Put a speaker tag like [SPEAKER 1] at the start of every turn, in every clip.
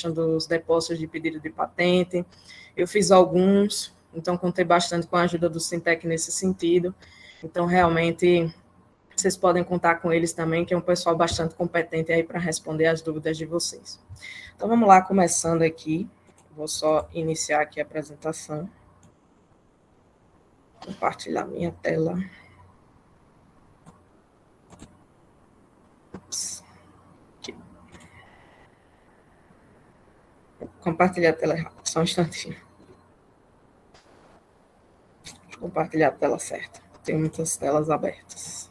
[SPEAKER 1] dos depósitos de pedido de patente. Eu fiz alguns, então contei bastante com a ajuda do Sintec nesse sentido. Então, realmente, vocês podem contar com eles também, que é um pessoal bastante competente aí para responder as dúvidas de vocês. Então, vamos lá, começando aqui. Vou só iniciar aqui a apresentação. Compartilhar minha tela. Aqui. Compartilhar a tela errada, só um instantinho. Deixa eu compartilhar a tela certa. Tem muitas telas abertas.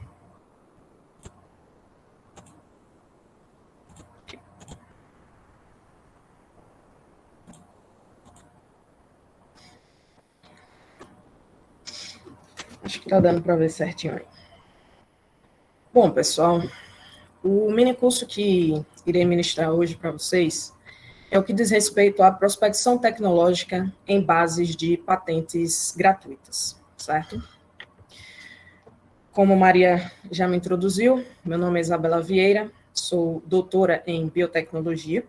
[SPEAKER 1] Aqui. Acho que está dando para ver certinho aí. Bom, pessoal, o mini curso que irei ministrar hoje para vocês é o que diz respeito à prospecção tecnológica em bases de patentes gratuitas, certo? Como Maria já me introduziu, meu nome é Isabela Vieira, sou doutora em biotecnologia,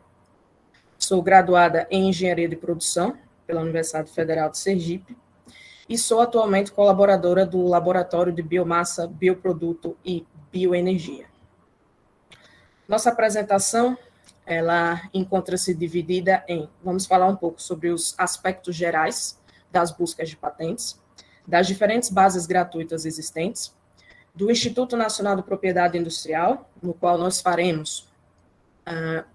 [SPEAKER 1] sou graduada em engenharia de produção pela Universidade Federal de Sergipe e sou atualmente colaboradora do Laboratório de Biomassa, Bioproduto e Bioenergia. Nossa apresentação, ela encontra-se dividida em, vamos falar um pouco sobre os aspectos gerais das buscas de patentes, das diferentes bases gratuitas existentes, do Instituto Nacional de Propriedade Industrial, no qual nós faremos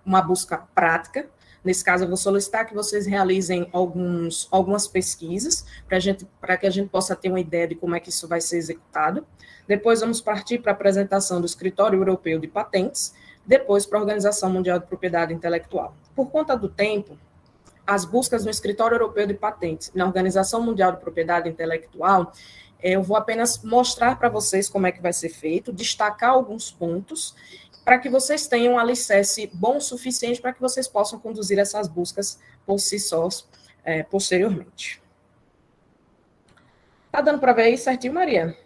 [SPEAKER 1] uma busca prática. Nesse caso, eu vou solicitar que vocês realizem algumas pesquisas para que a gente possa ter uma ideia de como é que isso vai ser executado. Depois, vamos partir para a apresentação do Escritório Europeu de Patentes, depois para a Organização Mundial de Propriedade Intelectual. Por conta do tempo, as buscas no Escritório Europeu de Patentes, na Organização Mundial de Propriedade Intelectual, eu vou apenas mostrar para vocês como é que vai ser feito, destacar alguns pontos, para que vocês tenham um alicerce bom o suficiente para que vocês possam conduzir essas buscas por si sós posteriormente. Tá dando para ver aí certinho, Maria?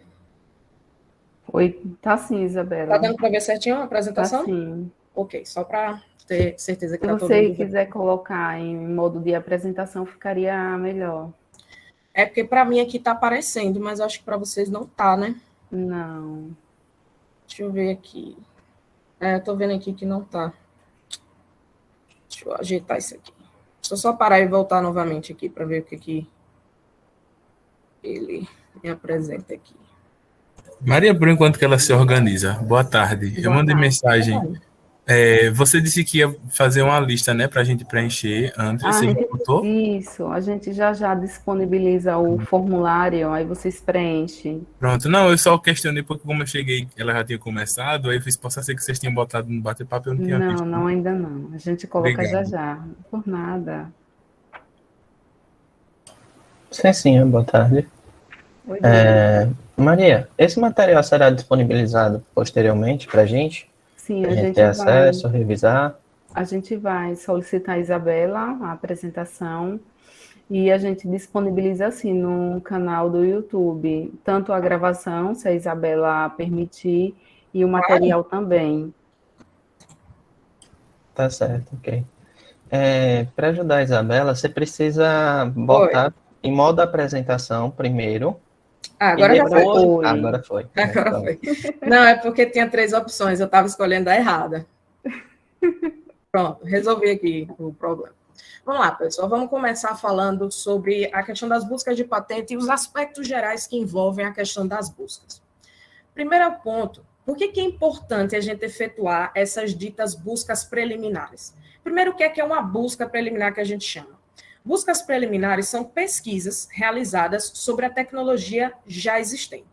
[SPEAKER 2] Oi, tá sim, Isabela.
[SPEAKER 1] Tá dando para ver certinho a apresentação?
[SPEAKER 2] Tá sim.
[SPEAKER 1] Ok, só para ter certeza que
[SPEAKER 2] Se
[SPEAKER 1] está todo mundo
[SPEAKER 2] você quiser colocar em modo de apresentação, ficaria melhor.
[SPEAKER 1] É porque para mim aqui está aparecendo, mas acho que para vocês não tá, né?
[SPEAKER 2] Não.
[SPEAKER 1] Deixa eu ver aqui. Eu tô vendo aqui que não tá. Deixa eu ajeitar isso aqui. Deixa eu só parar e voltar novamente aqui para ver o que ele me apresenta aqui.
[SPEAKER 3] Maria, por enquanto que ela se organiza, boa tarde. Eu mandei mensagem. Você disse que ia fazer uma lista, né, para a gente preencher antes. Você já botou?
[SPEAKER 2] Isso, a gente já disponibiliza o formulário, aí vocês preenchem.
[SPEAKER 3] Pronto, não, eu só questionei porque como eu cheguei, ela já tinha começado, aí eu fiz, possa ser que vocês tinham botado no bate-papo, eu não tinha visto.
[SPEAKER 2] Não, ainda não. A gente coloca
[SPEAKER 3] Obrigado.
[SPEAKER 2] já. Por nada.
[SPEAKER 4] Sim, boa tarde.
[SPEAKER 2] Oi,
[SPEAKER 4] Maria, esse material será disponibilizado posteriormente para a gente?
[SPEAKER 2] Sim,
[SPEAKER 4] Para a gente ter acesso, revisar?
[SPEAKER 2] A gente vai solicitar a Isabela a apresentação e a gente disponibiliza assim no canal do YouTube, tanto a gravação, se a Isabela permitir, e o material também.
[SPEAKER 4] Tá certo, ok. Para ajudar a Isabela, você precisa botar em modo apresentação primeiro.
[SPEAKER 1] Agora já foi.
[SPEAKER 4] Agora foi.
[SPEAKER 1] Agora foi. Não, é porque tinha 3 opções, eu estava escolhendo a errada. Pronto, resolvi aqui o problema. Vamos lá, pessoal, vamos começar falando sobre a questão das buscas de patente e os aspectos gerais que envolvem a questão das buscas. Primeiro ponto, por que é importante a gente efetuar essas ditas buscas preliminares? Primeiro, o que é uma busca preliminar que a gente chama? Buscas preliminares são pesquisas realizadas sobre a tecnologia já existente.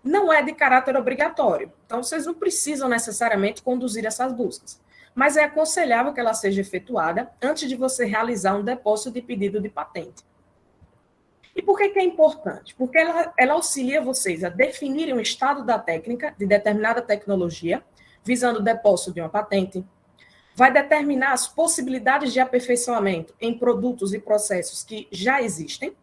[SPEAKER 1] Não é de caráter obrigatório, então vocês não precisam necessariamente conduzir essas buscas, mas é aconselhável que ela seja efetuada antes de você realizar um depósito de pedido de patente. E por que é importante? Porque ela auxilia vocês a definirem o estado da técnica de determinada tecnologia, visando o depósito de uma patente, vai determinar as possibilidades de aperfeiçoamento em produtos e processos que já existem,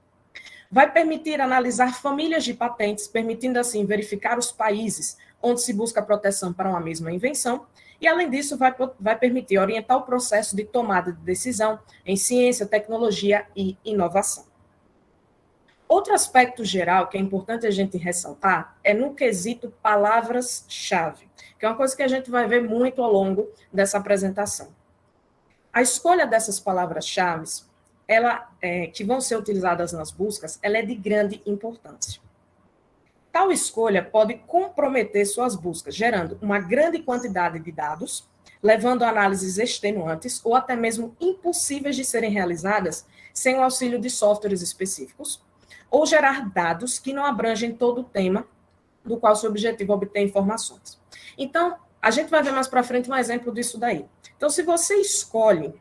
[SPEAKER 1] vai permitir analisar famílias de patentes, permitindo assim verificar os países onde se busca proteção para uma mesma invenção, E, além disso, vai permitir orientar o processo de tomada de decisão em ciência, tecnologia e inovação. Outro aspecto geral que é importante a gente ressaltar é no quesito palavras-chave, que é uma coisa que a gente vai ver muito ao longo dessa apresentação. A escolha dessas palavras-chave, que vão ser utilizadas nas buscas, ela é de grande importância. Tal escolha pode comprometer suas buscas, gerando uma grande quantidade de dados, levando a análises extenuantes ou até mesmo impossíveis de serem realizadas sem o auxílio de softwares específicos, ou gerar dados que não abrangem todo o tema do qual seu objetivo é obter informações. Então, a gente vai ver mais para frente um exemplo disso daí. Então, se você escolhe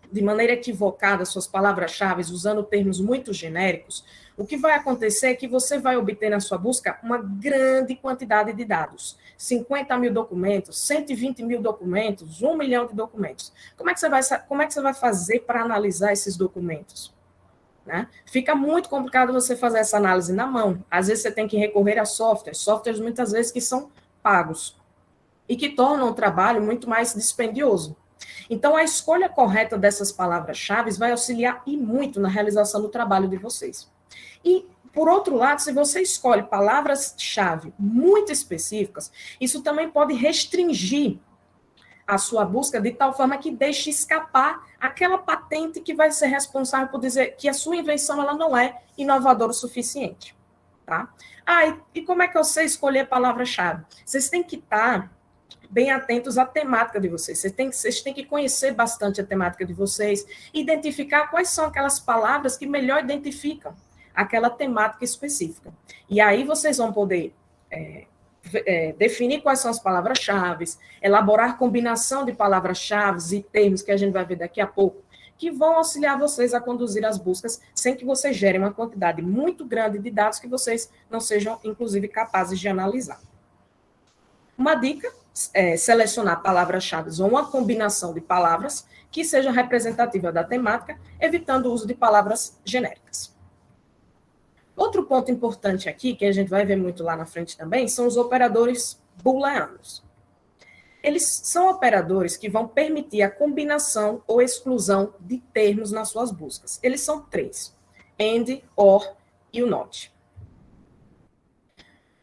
[SPEAKER 1] de maneira equivocada suas palavras-chave, usando termos muito genéricos, o que vai acontecer é que você vai obter na sua busca uma grande quantidade de dados. 50 mil documentos, 120 mil documentos, 1 milhão de documentos. Como é que você vai fazer para analisar esses documentos? Né? Fica muito complicado você fazer essa análise na mão. Às vezes você tem que recorrer a softwares muitas vezes que são pagos e que tornam o trabalho muito mais dispendioso. Então, a escolha correta dessas palavras-chave vai auxiliar e muito na realização do trabalho de vocês. E, por outro lado, se você escolhe palavras-chave muito específicas, isso também pode restringir a sua busca de tal forma que deixe escapar aquela patente que vai ser responsável por dizer que a sua invenção ela não é inovadora o suficiente. Tá? E como é que eu sei escolher palavra-chave? Vocês têm que estar bem atentos à temática de vocês. Vocês têm que conhecer bastante a temática de vocês, identificar quais são aquelas palavras que melhor identificam aquela temática específica. E aí vocês vão poder definir quais são as palavras-chave, elaborar combinação de palavras-chave e termos que a gente vai ver daqui a pouco, que vão auxiliar vocês a conduzir as buscas sem que vocês gerem uma quantidade muito grande de dados que vocês não sejam, inclusive, capazes de analisar. Uma dica é selecionar palavras-chave ou uma combinação de palavras que seja representativa da temática, evitando o uso de palavras genéricas. Outro ponto importante aqui, que a gente vai ver muito lá na frente também, são os operadores booleanos. Eles são operadores que vão permitir a combinação ou exclusão de termos nas suas buscas. Eles são 3, AND, OR e o NOT.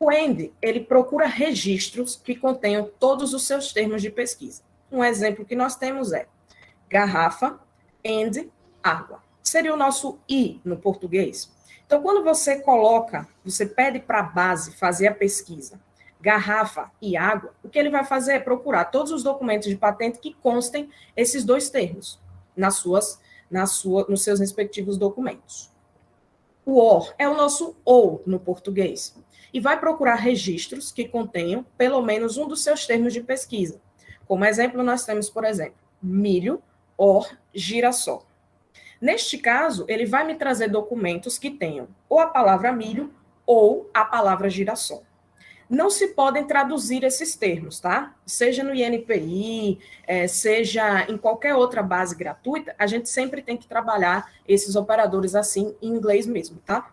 [SPEAKER 1] O AND, ele procura registros que contenham todos os seus termos de pesquisa. Um exemplo que nós temos é garrafa, AND, água. Seria o nosso I no português. Então, quando você pede para a base fazer a pesquisa, garrafa e água, o que ele vai fazer é procurar todos os documentos de patente que constem esses dois termos nos seus respectivos documentos. O OR é o nosso OU no português e vai procurar registros que contenham pelo menos um dos seus termos de pesquisa. Como exemplo, nós temos, por exemplo, milho, OR, girassol. Neste caso, ele vai me trazer documentos que tenham ou a palavra milho ou a palavra girassol. Não se podem traduzir esses termos, tá? Seja no INPI, seja em qualquer outra base gratuita, a gente sempre tem que trabalhar esses operadores assim em inglês mesmo, tá?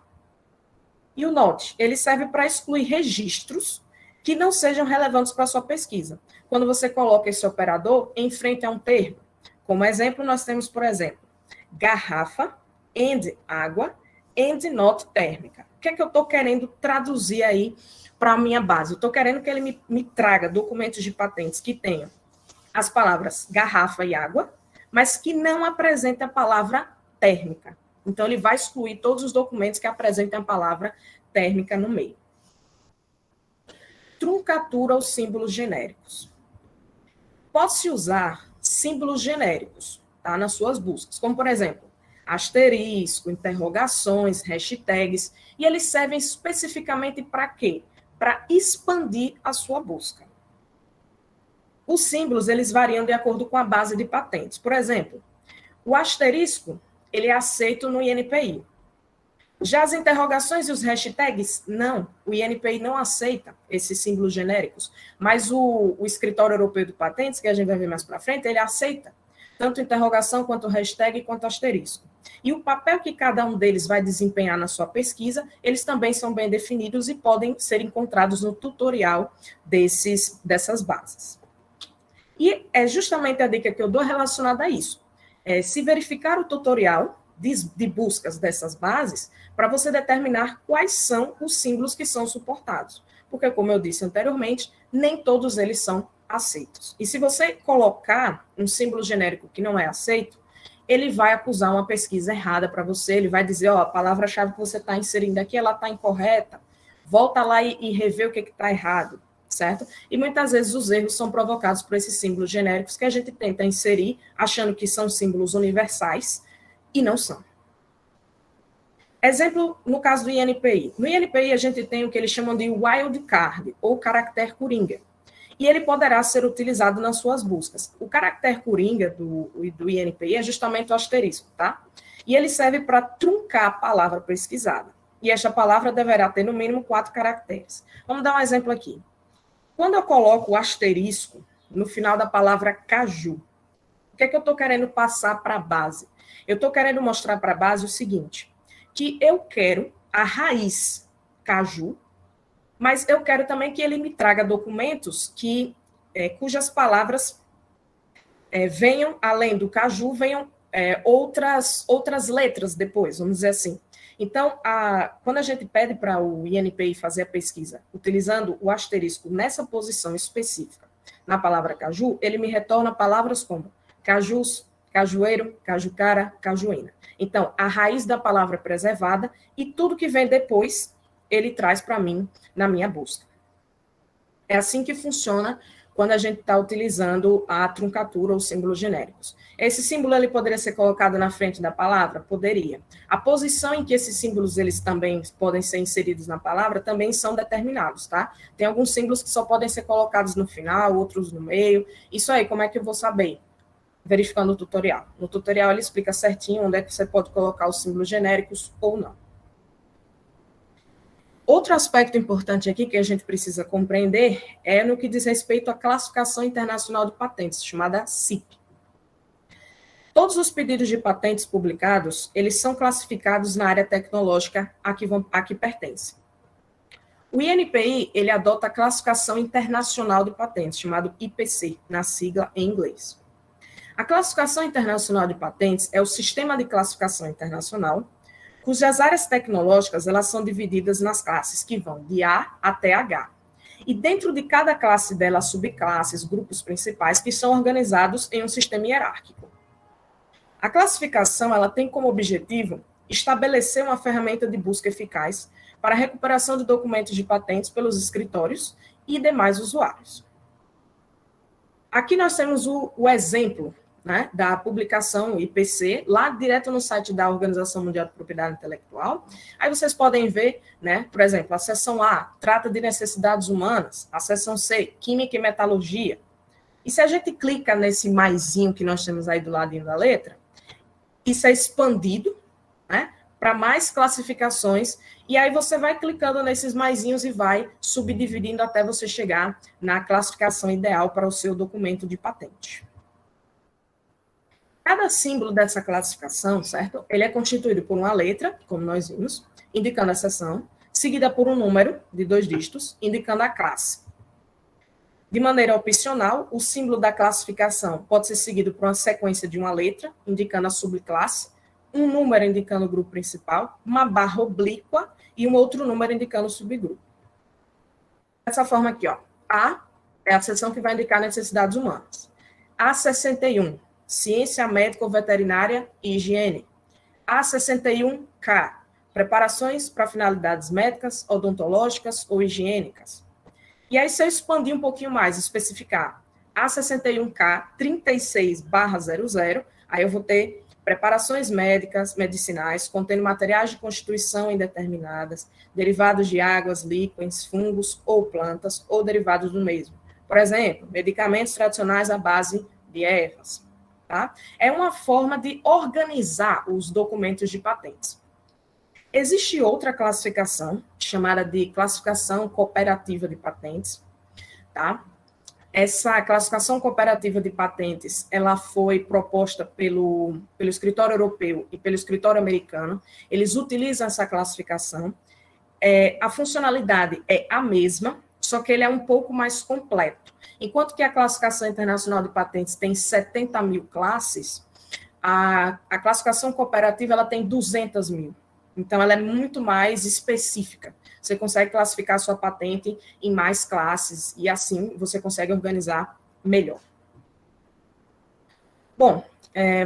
[SPEAKER 1] E o NOT, ele serve para excluir registros que não sejam relevantes para a sua pesquisa. Quando você coloca esse operador em frente a um termo, como exemplo, nós temos, por exemplo, garrafa, and água, and not térmica. O que é que eu estou querendo traduzir aí para a minha base? Eu estou querendo que ele me traga documentos de patentes que tenham as palavras garrafa e água, mas que não apresentem a palavra térmica. Então, ele vai excluir todos os documentos que apresentem a palavra térmica no meio. Truncatura ou símbolos genéricos. Pode-se usar símbolos genéricos, tá, nas suas buscas, como, por exemplo, asterisco, interrogações, hashtags, e eles servem especificamente para quê? Para expandir a sua busca. Os símbolos, eles variam de acordo com a base de patentes. Por exemplo, o asterisco, ele é aceito no INPI. Já as interrogações e os hashtags, não. O INPI não aceita esses símbolos genéricos, mas o Escritório Europeu de Patentes, que a gente vai ver mais para frente, ele aceita tanto interrogação, quanto hashtag, quanto asterisco. E o papel que cada um deles vai desempenhar na sua pesquisa, eles também são bem definidos e podem ser encontrados no tutorial dessas bases. E é justamente a dica que eu dou relacionada a isso. Se verificar o tutorial de buscas dessas bases, para você determinar quais são os símbolos que são suportados. Porque, como eu disse anteriormente, nem todos eles são aceitos. E se você colocar um símbolo genérico que não é aceito, ele vai acusar uma pesquisa errada para você, ele vai dizer, ó, a palavra-chave que você está inserindo aqui, ela está incorreta, volta lá e revê o que está errado, certo? E muitas vezes os erros são provocados por esses símbolos genéricos que a gente tenta inserir, achando que são símbolos universais, e não são. Exemplo, no caso do INPI. No INPI, a gente tem o que eles chamam de wildcard, ou caractere coringa. E ele poderá ser utilizado nas suas buscas. O caractere coringa do INPI é justamente o asterisco, tá? E ele serve para truncar a palavra pesquisada. E esta palavra deverá ter no mínimo 4 caracteres. Vamos dar um exemplo aqui. Quando eu coloco o asterisco no final da palavra caju, o que é que eu estou querendo passar para a base? Eu estou querendo mostrar para a base o seguinte, que eu quero a raiz caju, mas eu quero também que ele me traga documentos cujas palavras venham, além do caju, venham outras letras depois, vamos dizer assim. Então, quando a gente pede para o INPI fazer a pesquisa, utilizando o asterisco nessa posição específica, na palavra caju, ele me retorna palavras como cajus, cajueiro, cajucara, cajuína. Então, a raiz da palavra preservada e tudo que vem depois, ele traz para mim na minha busca. É assim que funciona quando a gente está utilizando a truncatura ou símbolos genéricos. Esse símbolo ele poderia ser colocado na frente da palavra? Poderia. A posição em que esses símbolos eles também podem ser inseridos na palavra também são determinados, tá? Tem alguns símbolos que só podem ser colocados no final, outros no meio. Isso aí, como é que eu vou saber? Verificando o tutorial. No tutorial ele explica certinho onde é que você pode colocar os símbolos genéricos ou não. Outro aspecto importante aqui que a gente precisa compreender é no que diz respeito à Classificação Internacional de Patentes, chamada CIP. Todos os pedidos de patentes publicados, eles são classificados na área tecnológica a que pertence. O INPI, ele adota a Classificação Internacional de Patentes, chamado IPC, na sigla em inglês. A Classificação Internacional de Patentes é o sistema de classificação internacional cujas áreas tecnológicas elas são divididas nas classes que vão de A até H. E dentro de cada classe dela, subclasses, grupos principais, que são organizados em um sistema hierárquico. A classificação ela tem como objetivo estabelecer uma ferramenta de busca eficaz para a recuperação de documentos de patentes pelos escritórios e demais usuários. Aqui nós temos o exemplo, né, da publicação IPC, lá direto no site da Organização Mundial de Propriedade Intelectual. Aí vocês podem ver, né, por exemplo, a seção A trata de necessidades humanas, a seção C, química e metalurgia. E se a gente clica nesse maisinho que nós temos aí do ladinho da letra, isso é expandido, né, para mais classificações, e aí você vai clicando nesses maisinhos e vai subdividindo até você chegar na classificação ideal para o seu documento de patente. Cada símbolo dessa classificação, certo? Ele é constituído por uma letra, como nós vimos, indicando a seção, seguida por um número de 2 dígitos, indicando a classe. De maneira opcional, o símbolo da classificação pode ser seguido por uma sequência de uma letra, indicando a subclasse, um número indicando o grupo principal, uma barra oblíqua e um outro número indicando o subgrupo. Dessa forma aqui, ó, A é a seção que vai indicar necessidades humanas. A61, Ciência Médico-Veterinária e Higiene. A61K, preparações para finalidades médicas, odontológicas ou higiênicas. E aí, se eu expandir um pouquinho mais, especificar A61K 36/00, aí eu vou ter preparações médicas, medicinais, contendo materiais de constituição indeterminadas, derivados de águas, líquens, fungos ou plantas, ou derivados do mesmo. Por exemplo, medicamentos tradicionais à base de ervas. Tá? É uma forma de organizar os documentos de patentes. Existe outra classificação, chamada de classificação cooperativa de patentes. Tá? Essa classificação cooperativa de patentes, ela foi proposta pelo escritório europeu e pelo escritório americano. Eles utilizam essa classificação. A funcionalidade é a mesma, só que ele é um pouco mais completo. Enquanto que a Classificação Internacional de Patentes tem 70 mil classes, a classificação cooperativa ela tem 200 mil. Então, ela é muito mais específica. Você consegue classificar a sua patente em mais classes e, assim, você consegue organizar melhor. Bom,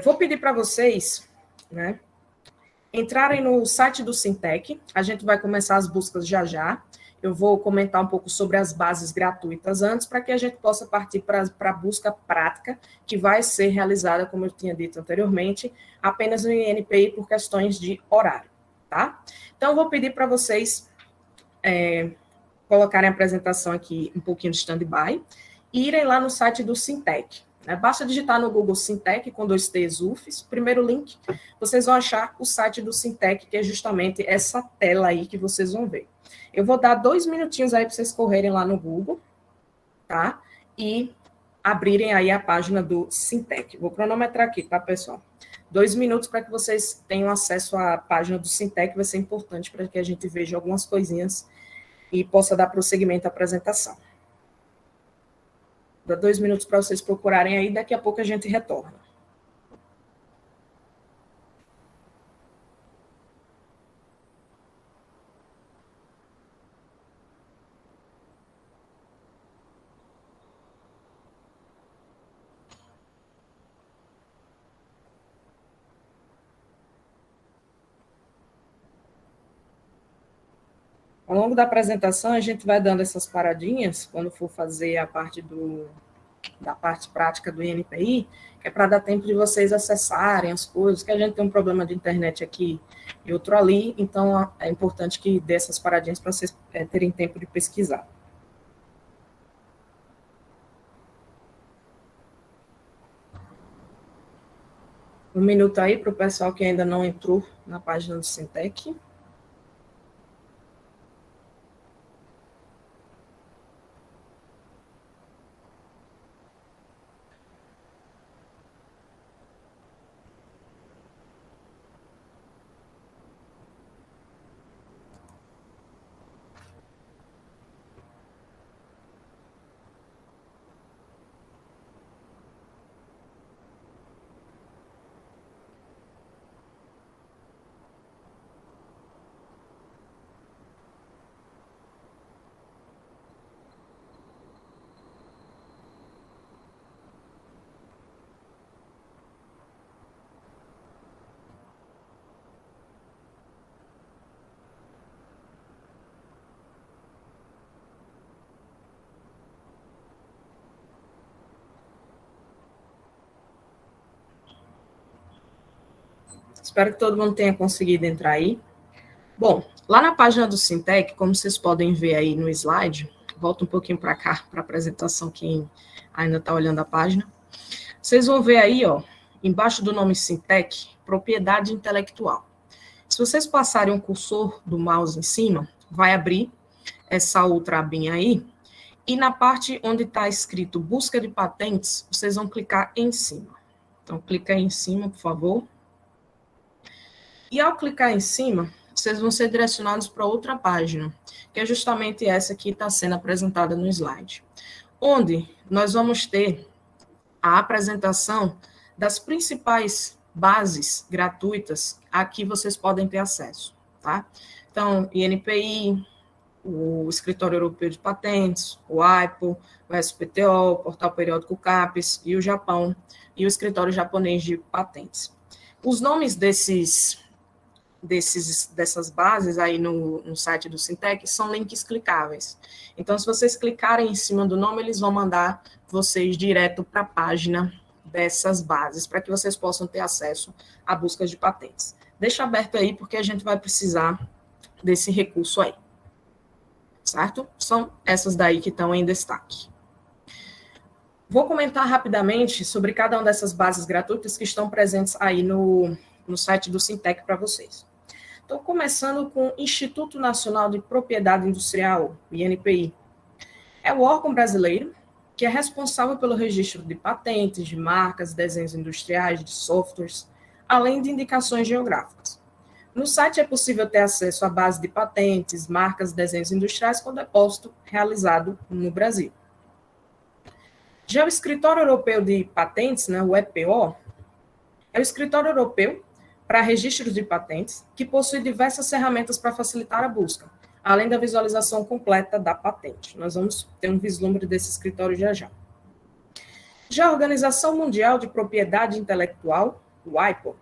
[SPEAKER 1] vou pedir para vocês, né, entrarem no site do Sintec. A gente vai começar as buscas já já. Eu vou comentar um pouco sobre as bases gratuitas antes, para que a gente possa partir para a busca prática, que vai ser realizada, como eu tinha dito anteriormente, apenas no INPI por questões de horário, tá? Então, eu vou pedir para vocês colocarem a apresentação aqui um pouquinho de stand-by e irem lá no site do Sintec. Basta digitar no Google Sintec com 2 T's UFES, primeiro link, vocês vão achar o site do Sintec, que é justamente essa tela aí que vocês vão ver. Eu vou dar 2 minutinhos aí para vocês correrem lá no Google, tá? E abrirem aí a página do Sintec. Vou cronometrar aqui, tá, pessoal? 2 minutos para que vocês tenham acesso à página do Sintec, vai ser importante para que a gente veja algumas coisinhas e possa dar prosseguimento à apresentação. Dá 2 minutos para vocês procurarem aí, daqui a pouco a gente retorna. Ao longo da apresentação, a gente vai dando essas paradinhas, quando for fazer a parte da parte prática do INPI, que é para dar tempo de vocês acessarem as coisas, que a gente tem um problema de internet aqui e outro ali, então é importante que dê essas paradinhas para vocês terem tempo de pesquisar. Um minuto aí para o pessoal que ainda não entrou na página do Sintec. Espero que todo mundo tenha conseguido entrar aí. Bom, lá na página do Sintec, como vocês podem ver aí no slide, volta um pouquinho para cá, para a apresentação, quem ainda está olhando a página. Vocês vão ver aí, ó, embaixo do nome Sintec, propriedade intelectual. Se vocês passarem um cursor do mouse em cima, vai abrir essa outra abinha aí, e na parte onde está escrito busca de patentes, vocês vão clicar em cima. Então, clica aí em cima, por favor. E ao clicar em cima, vocês vão ser direcionados para outra página, que é justamente essa que está sendo apresentada no slide, onde nós vamos ter a apresentação das principais bases gratuitas a que vocês podem ter acesso, tá? Então, INPI, o Escritório Europeu de Patentes, o AIPO, o SPTO, o Portal Periódico CAPES e o Japão, e o Escritório Japonês de Patentes. Os nomes dessas bases aí no site do Sintec são links clicáveis. Então, se vocês clicarem em cima do nome, eles vão mandar vocês direto para a página dessas bases, para que vocês possam ter acesso a buscas de patentes. Deixa aberto aí, porque a gente vai precisar desse recurso aí. Certo? São essas daí que estão em destaque. Vou comentar rapidamente sobre cada uma dessas bases gratuitas que estão presentes aí no site do Sintec para vocês. Estou começando com o Instituto Nacional de Propriedade Industrial, o INPI. É o órgão brasileiro que é responsável pelo registro de patentes, de marcas, desenhos industriais, de softwares, além de indicações geográficas. No site é possível ter acesso à base de patentes, marcas, desenhos industriais com depósito realizado no Brasil. Já o Escritório Europeu de Patentes, né, o EPO, é o escritório europeu para registros de patentes, que possui diversas ferramentas para facilitar a busca, além da visualização completa da patente. Nós vamos ter um vislumbre desse escritório já já. Já a Organização Mundial de Propriedade Intelectual, o WIPO,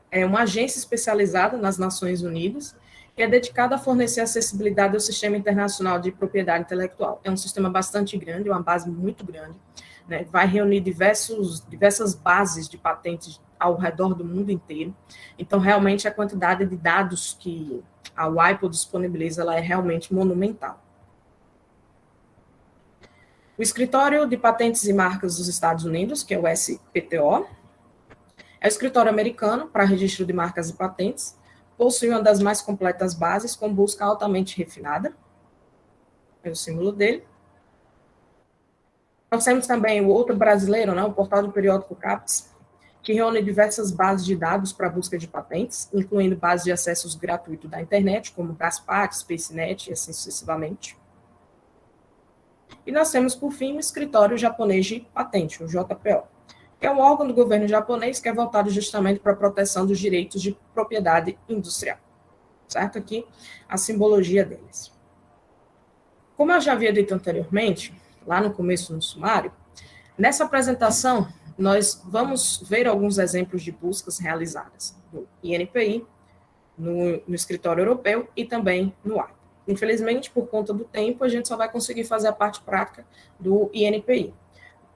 [SPEAKER 1] é uma agência especializada nas Nações Unidas que é dedicada a fornecer acessibilidade ao Sistema Internacional de Propriedade Intelectual. É um sistema bastante grande, uma base muito grande, né? Vai reunir diversas bases de patentes ao redor do mundo inteiro. Então, realmente, a quantidade de dados que a WIPO disponibiliza ela é realmente monumental. O Escritório de Patentes e Marcas dos Estados Unidos, que é o SPTO, é o escritório americano para registro de marcas e patentes, possui uma das mais completas bases com busca altamente refinada. É o símbolo dele. Nós temos também o outro brasileiro, né, o portal do periódico CAPES, que reúne diversas bases de dados para busca de patentes, incluindo bases de acessos gratuitos da internet, como Gaspat, SpaceNet e assim sucessivamente. E nós temos, por fim, o Escritório Japonês de Patente, o JPO, que é um órgão do governo japonês que é voltado justamente para a proteção dos direitos de propriedade industrial. Certo? Aqui, a simbologia deles. Como eu já havia dito anteriormente, lá no começo, no sumário, nessa apresentação, nós vamos ver alguns exemplos de buscas realizadas no INPI, no Escritório Europeu e também no APO. Infelizmente, por conta do tempo, a gente só vai conseguir fazer a parte prática do INPI.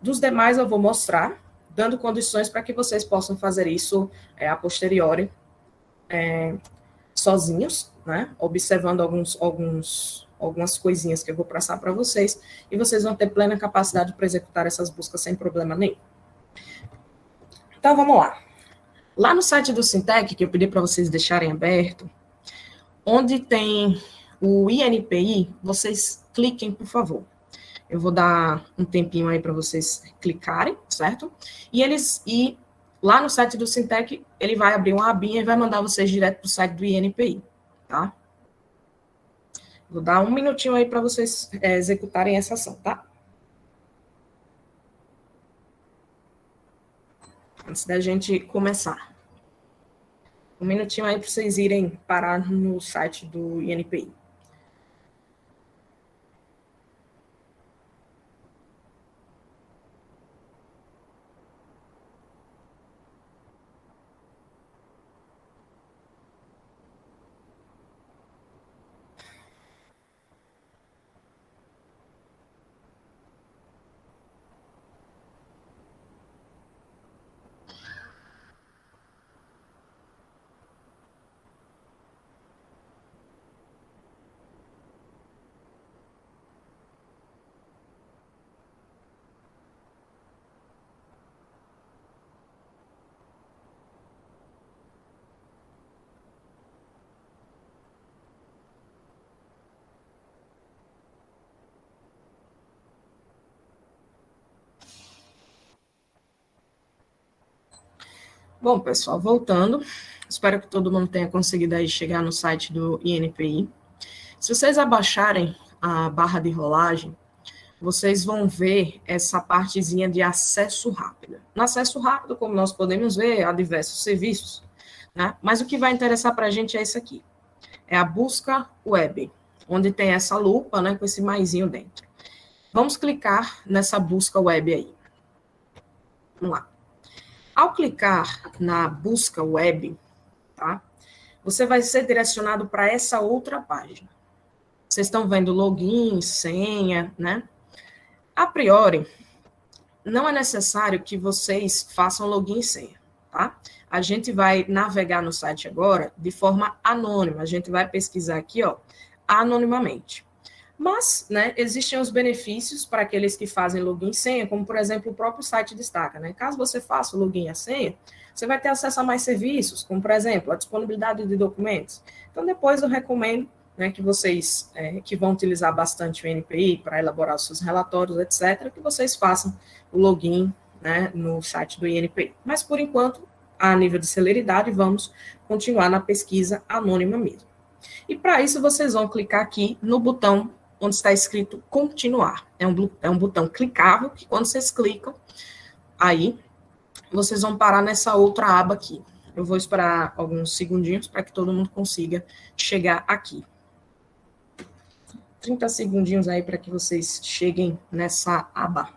[SPEAKER 1] Dos demais, eu vou mostrar, dando condições para que vocês possam fazer isso a posteriori, sozinhos, né? Observando algumas coisinhas que eu vou passar para vocês, e vocês vão ter plena capacidade para executar essas buscas sem problema nenhum. Então, vamos lá. Lá no site do Sintec, que eu pedi para vocês deixarem aberto, onde tem o INPI, vocês cliquem, por favor. Eu vou dar um tempinho aí para vocês clicarem, certo? E lá no site do Sintec, ele vai abrir uma abinha e vai mandar vocês direto para o site do INPI, tá? Vou dar um minutinho aí para vocês executarem essa ação, tá? Antes da gente começar. Um minutinho aí para vocês irem parar no site do INPI. Bom, pessoal, voltando, espero que todo mundo tenha conseguido aí chegar no site do INPI. Se vocês abaixarem a barra de rolagem, vocês vão ver essa partezinha de acesso rápido. No acesso rápido, como nós podemos ver, há diversos serviços, né? Mas o que vai interessar para a gente é isso aqui. É a busca web, onde tem essa lupa, né, com esse maisinho dentro. Vamos clicar nessa busca web aí. Vamos lá. Ao clicar na busca web, tá? Você vai ser direcionado para essa outra página. Vocês estão vendo login, senha, né? A priori, não é necessário que vocês façam login e senha, tá? A gente vai navegar no site agora de forma anônima. A gente vai pesquisar aqui, ó, anonimamente. Mas, né, existem os benefícios para aqueles que fazem login e senha, como, por exemplo, o próprio site destaca, né? Caso você faça o login e a senha, você vai ter acesso a mais serviços, como, por exemplo, a disponibilidade de documentos. Então, depois eu recomendo, né, que vocês que vão utilizar bastante o INPI para elaborar os seus relatórios, etc., que vocês façam o login, né, no site do INPI. Mas, por enquanto, a nível de celeridade, vamos continuar na pesquisa anônima mesmo. E para isso, vocês vão clicar aqui no botão onde está escrito continuar. É um botão clicável, que quando vocês clicam, aí vocês vão parar nessa outra aba aqui. Eu vou esperar alguns segundinhos para que todo mundo consiga chegar aqui. 30 segundinhos aí para que vocês cheguem nessa aba.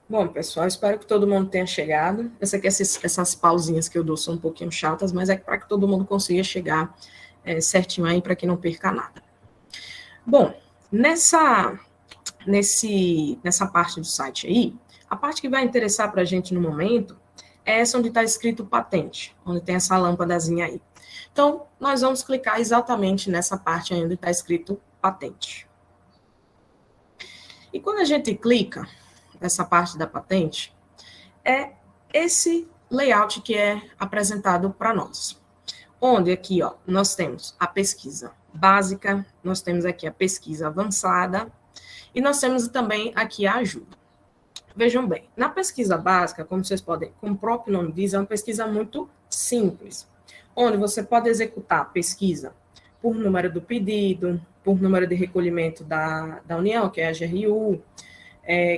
[SPEAKER 1] Bom, pessoal, espero que todo mundo tenha chegado. Eu sei que essas pausinhas que eu dou são um pouquinho chatas, mas é para que todo mundo consiga chegar certinho aí, para que não perca nada. Bom, nessa parte do site aí, a parte que vai interessar para a gente no momento é essa onde está escrito patente, onde tem essa lâmpadazinha aí. Então, nós vamos clicar exatamente nessa parte aí onde está escrito patente. E quando a gente clica nessa parte da patente, é esse layout que é apresentado para nós. Onde aqui, ó, nós temos a pesquisa básica, nós temos aqui a pesquisa avançada, e nós temos também aqui a ajuda. Vejam bem, na pesquisa básica, como vocês podem, como o próprio nome diz, é uma pesquisa muito simples, onde você pode executar a pesquisa por número do pedido, por número de recolhimento da União, que é a GRU,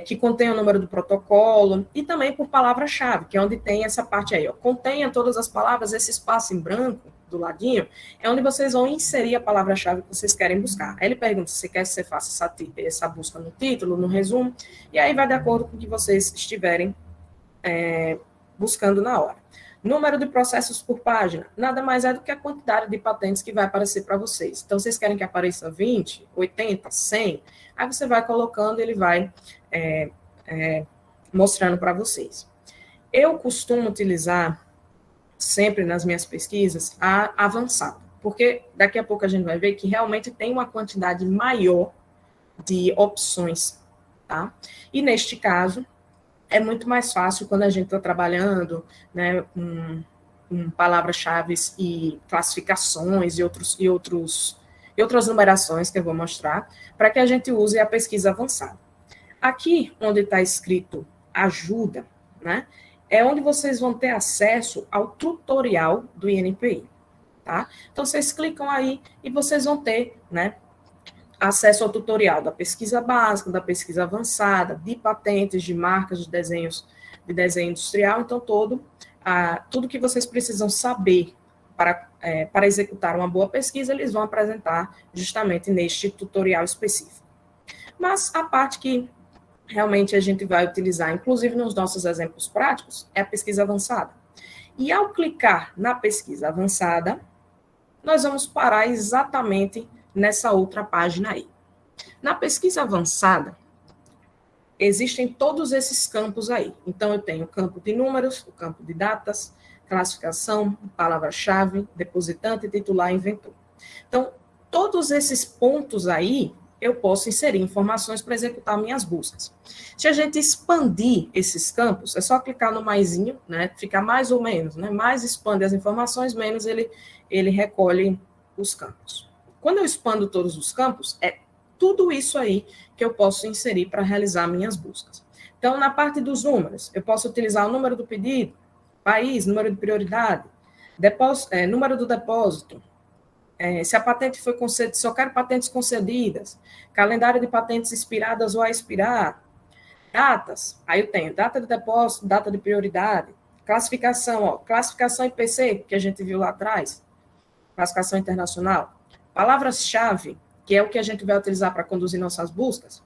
[SPEAKER 1] que contém o número do protocolo, e também por palavra-chave, que é onde tem essa parte aí, ó, contenha todas as palavras, esse espaço em branco do ladinho, é onde vocês vão inserir a palavra-chave que vocês querem buscar. Aí ele pergunta se quer que você faça essa busca no título, no resumo, e aí vai de acordo com o que vocês estiverem buscando na hora. Número de processos por página, nada mais é do que a quantidade de patentes que vai aparecer para vocês. Então, vocês querem que apareça 20, 80, 100, aí você vai colocando, ele vai mostrando para vocês. Eu costumo utilizar sempre nas minhas pesquisas a avançada, porque daqui a pouco a gente vai ver que realmente tem uma quantidade maior de opções, tá? E neste caso, é muito mais fácil quando a gente está trabalhando, né, com palavras-chave e classificações e outras numerações que eu vou mostrar, para que a gente use a pesquisa avançada. Aqui, onde está escrito ajuda, né, é onde vocês vão ter acesso ao tutorial do INPI, tá? Então, vocês clicam aí e vocês vão ter, né, acesso ao tutorial da pesquisa básica, da pesquisa avançada, de patentes, de marcas, de desenho industrial. Então, tudo que vocês precisam saber para executar uma boa pesquisa, eles vão apresentar justamente neste tutorial específico. Mas a parte que realmente a gente vai utilizar, inclusive nos nossos exemplos práticos, é a pesquisa avançada. E ao clicar na pesquisa avançada, nós vamos parar exatamente nessa outra página aí. Na pesquisa avançada, existem todos esses campos aí. Então, eu tenho o campo de números, o campo de datas, classificação, palavra-chave, depositante, titular, inventor. Então, todos esses pontos aí, eu posso inserir informações para executar minhas buscas. Se a gente expandir esses campos, é só clicar no maisinho, né? Fica mais ou menos, né? Mais expande as informações, menos ele recolhe os campos. Quando eu expando todos os campos, é tudo isso aí que eu posso inserir para realizar minhas buscas. Então, na parte dos números, eu posso utilizar o número do pedido, país, número de prioridade, número do depósito, se a patente foi concedida, se eu quero patentes concedidas, calendário de patentes expiradas ou a expirar, datas, aí eu tenho data de depósito, data de prioridade, classificação, ó, classificação IPC, que a gente viu lá atrás, classificação internacional, palavras-chave, que é o que a gente vai utilizar para conduzir nossas buscas,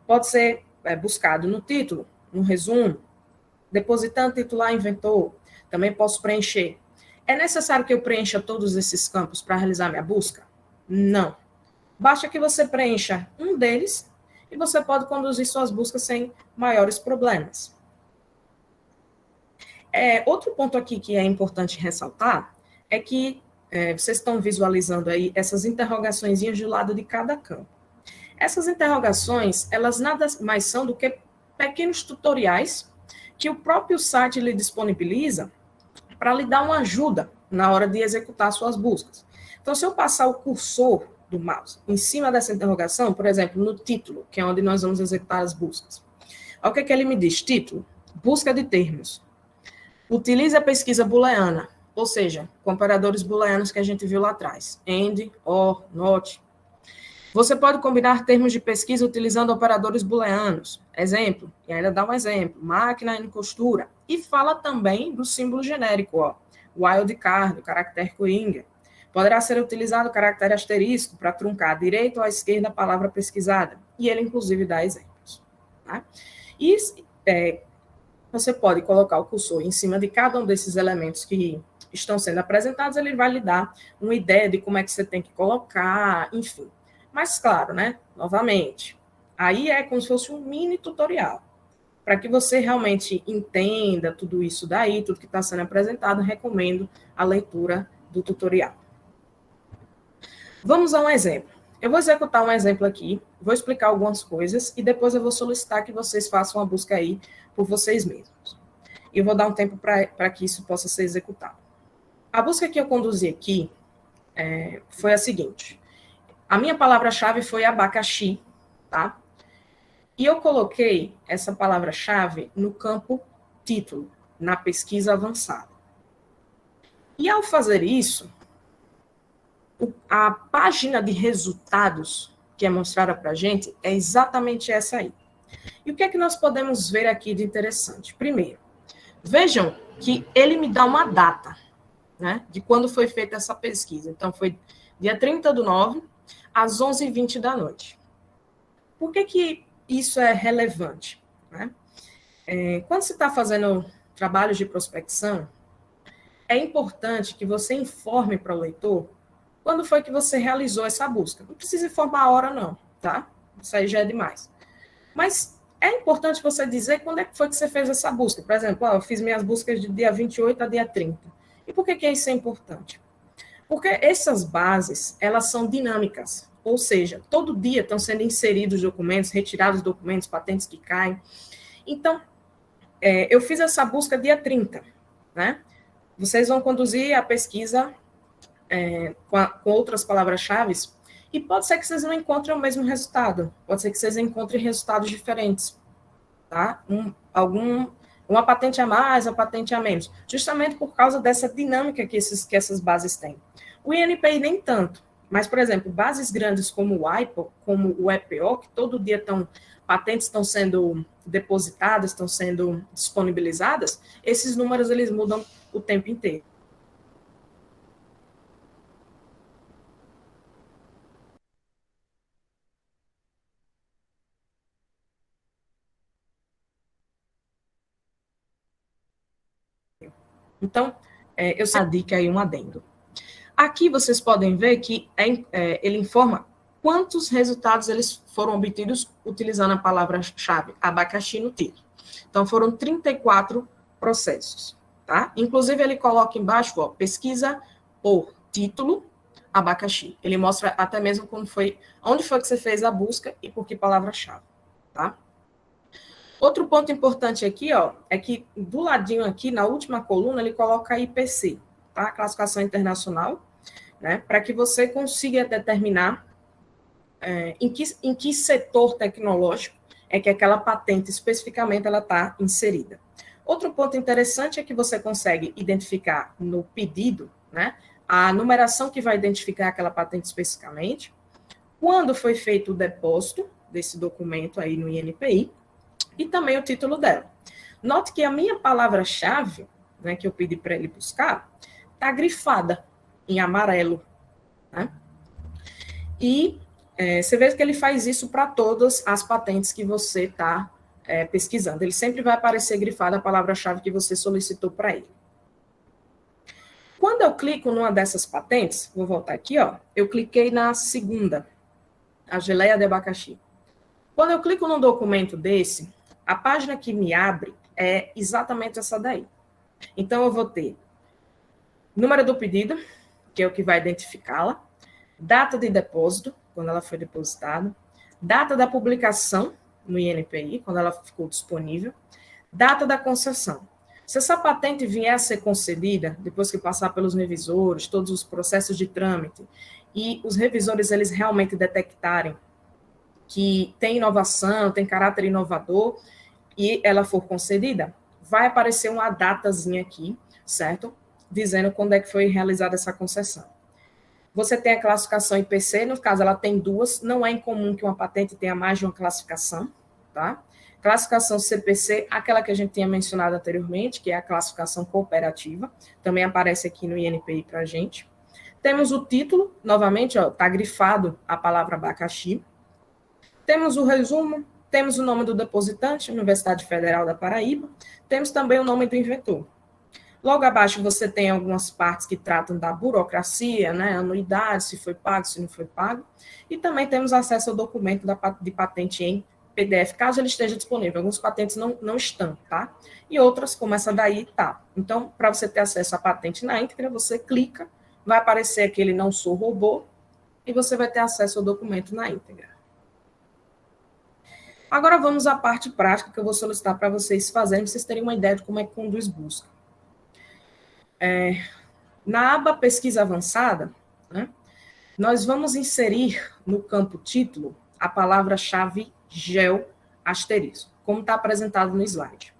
[SPEAKER 1] pode ser buscado no título, no resumo, depositante, titular, inventor, também posso preencher. É necessário que eu preencha todos esses campos para realizar minha busca? Não. Basta que você preencha um deles e você pode conduzir suas buscas sem maiores problemas. Outro ponto aqui que é importante ressaltar é que vocês estão visualizando aí essas interrogaçõezinhas de lado de cada campo. Essas interrogações, elas nada mais são do que pequenos tutoriais que o próprio site lhe disponibiliza para lhe dar uma ajuda na hora de executar suas buscas. Então, se eu passar o cursor do mouse em cima dessa interrogação, por exemplo, no título, que é onde nós vamos executar as buscas, olha o que ele me diz: título, busca de termos. Utilize a pesquisa booleana, ou seja, comparadores booleanos que a gente viu lá atrás, AND, OR, NOT. Você pode combinar termos de pesquisa utilizando operadores booleanos. Exemplo, e ainda dá um exemplo, máquina em costura. E fala também do símbolo genérico, ó, wildcard, o caractere coringa. Poderá ser utilizado o caractere asterisco para truncar à direita ou à esquerda a palavra pesquisada. E ele, inclusive, dá exemplos. Tá? E você pode colocar o cursor em cima de cada um desses elementos que estão sendo apresentados, ele vai lhe dar uma ideia de como é que você tem que colocar, enfim. Mas, claro, né? Novamente, aí é como se fosse um mini tutorial. Para que você realmente entenda tudo isso daí, tudo que está sendo apresentado, recomendo a leitura do tutorial. Vamos a um exemplo. Eu vou executar um exemplo aqui, vou explicar algumas coisas e depois eu vou solicitar que vocês façam a busca aí por vocês mesmos. E eu vou dar um tempo para que isso possa ser executado. A busca que eu conduzi aqui foi a seguinte. A minha palavra-chave foi abacaxi, tá? E eu coloquei essa palavra-chave no campo título, na pesquisa avançada. E ao fazer isso, a página de resultados que é mostrada para a gente é exatamente essa aí. E o que é que nós podemos ver aqui de interessante? Primeiro, vejam que ele me dá uma data, né, de quando foi feita essa pesquisa. Então, foi dia 30/9, às 11h20 da noite. Por que isso é relevante? Né? Quando você está fazendo trabalhos de prospecção, é importante que você informe para o leitor quando foi que você realizou essa busca. Não precisa informar a hora, não, tá? Isso aí já é demais. Mas é importante você dizer quando é que foi que você fez essa busca. Por exemplo, eu fiz minhas buscas de dia 28 a dia 30. E por que isso é importante? Porque essas bases, elas são dinâmicas. Ou seja, todo dia estão sendo inseridos documentos, retirados documentos, patentes que caem. Então, eu fiz essa busca dia 30, né? Vocês vão conduzir a pesquisa com outras palavras-chave e pode ser que vocês não encontrem o mesmo resultado. Pode ser que vocês encontrem resultados diferentes, tá? Uma patente a mais, uma patente a menos. Justamente por causa dessa dinâmica que essas bases têm. O INPI nem tanto. Mas, por exemplo, bases grandes como o IPO, como o EPO, que todo dia patentes estão sendo depositadas, estão sendo disponibilizadas, esses números eles mudam o tempo inteiro. Então, eu sei a dica aí, um adendo. Aqui vocês podem ver que ele informa quantos resultados eles foram obtidos utilizando a palavra-chave abacaxi no título. Então, foram 34 processos, tá? Inclusive, ele coloca embaixo, ó, pesquisa por título, abacaxi. Ele mostra até mesmo onde foi que você fez a busca e por que palavra-chave, tá? Outro ponto importante aqui, ó, é que do ladinho aqui, na última coluna, ele coloca a IPC, tá? Classificação internacional, né? Para que você consiga determinar em que setor tecnológico é que aquela patente especificamente ela está inserida. Outro ponto interessante é que você consegue identificar no pedido, né, a numeração que vai identificar aquela patente especificamente, quando foi feito o depósito desse documento aí no INPI, e também o título dela. Note que a minha palavra-chave, né, que eu pedi para ele buscar, está grifada em amarelo. Né? E você vê que ele faz isso para todas as patentes que você está pesquisando. Ele sempre vai aparecer grifada a palavra-chave que você solicitou para ele. Quando eu clico numa dessas patentes, vou voltar aqui, ó, eu cliquei na segunda, a geleia de abacaxi. Quando eu clico num documento desse, a página que me abre é exatamente essa daí. Então, eu vou ter número do pedido, que é o que vai identificá-la, data de depósito, quando ela foi depositada, data da publicação no INPI, quando ela ficou disponível, data da concessão. Se essa patente vier a ser concedida, depois que passar pelos revisores, todos os processos de trâmite, e os revisores eles realmente detectarem que tem inovação, tem caráter inovador, e ela for concedida, vai aparecer uma datazinha aqui, certo? Dizendo quando é que foi realizada essa concessão. Você tem a classificação IPC, no caso ela tem duas, não é incomum que uma patente tenha mais de uma classificação, tá? Classificação CPC, aquela que a gente tinha mencionado anteriormente, que é a classificação cooperativa, também aparece aqui no INPI para a gente. Temos o título, novamente, está grifado a palavra abacaxi. Temos o resumo, temos o nome do depositante, Universidade Federal da Paraíba, temos também o nome do inventor. Logo abaixo você tem algumas partes que tratam da burocracia, né, anuidade, se foi pago, se não foi pago, e também temos acesso ao documento de patente em PDF, caso ele esteja disponível. Alguns patentes não estão, tá? E outras, como essa daí, tá. Então, para você ter acesso à patente na íntegra, você clica, vai aparecer aquele não sou robô, e você vai ter acesso ao documento na íntegra. Agora vamos à parte prática que eu vou solicitar para vocês fazerem, para vocês terem uma ideia de como é que conduz busca. Na aba pesquisa avançada, né, nós vamos inserir no campo título a palavra-chave gel asterisco, como está apresentado no slide.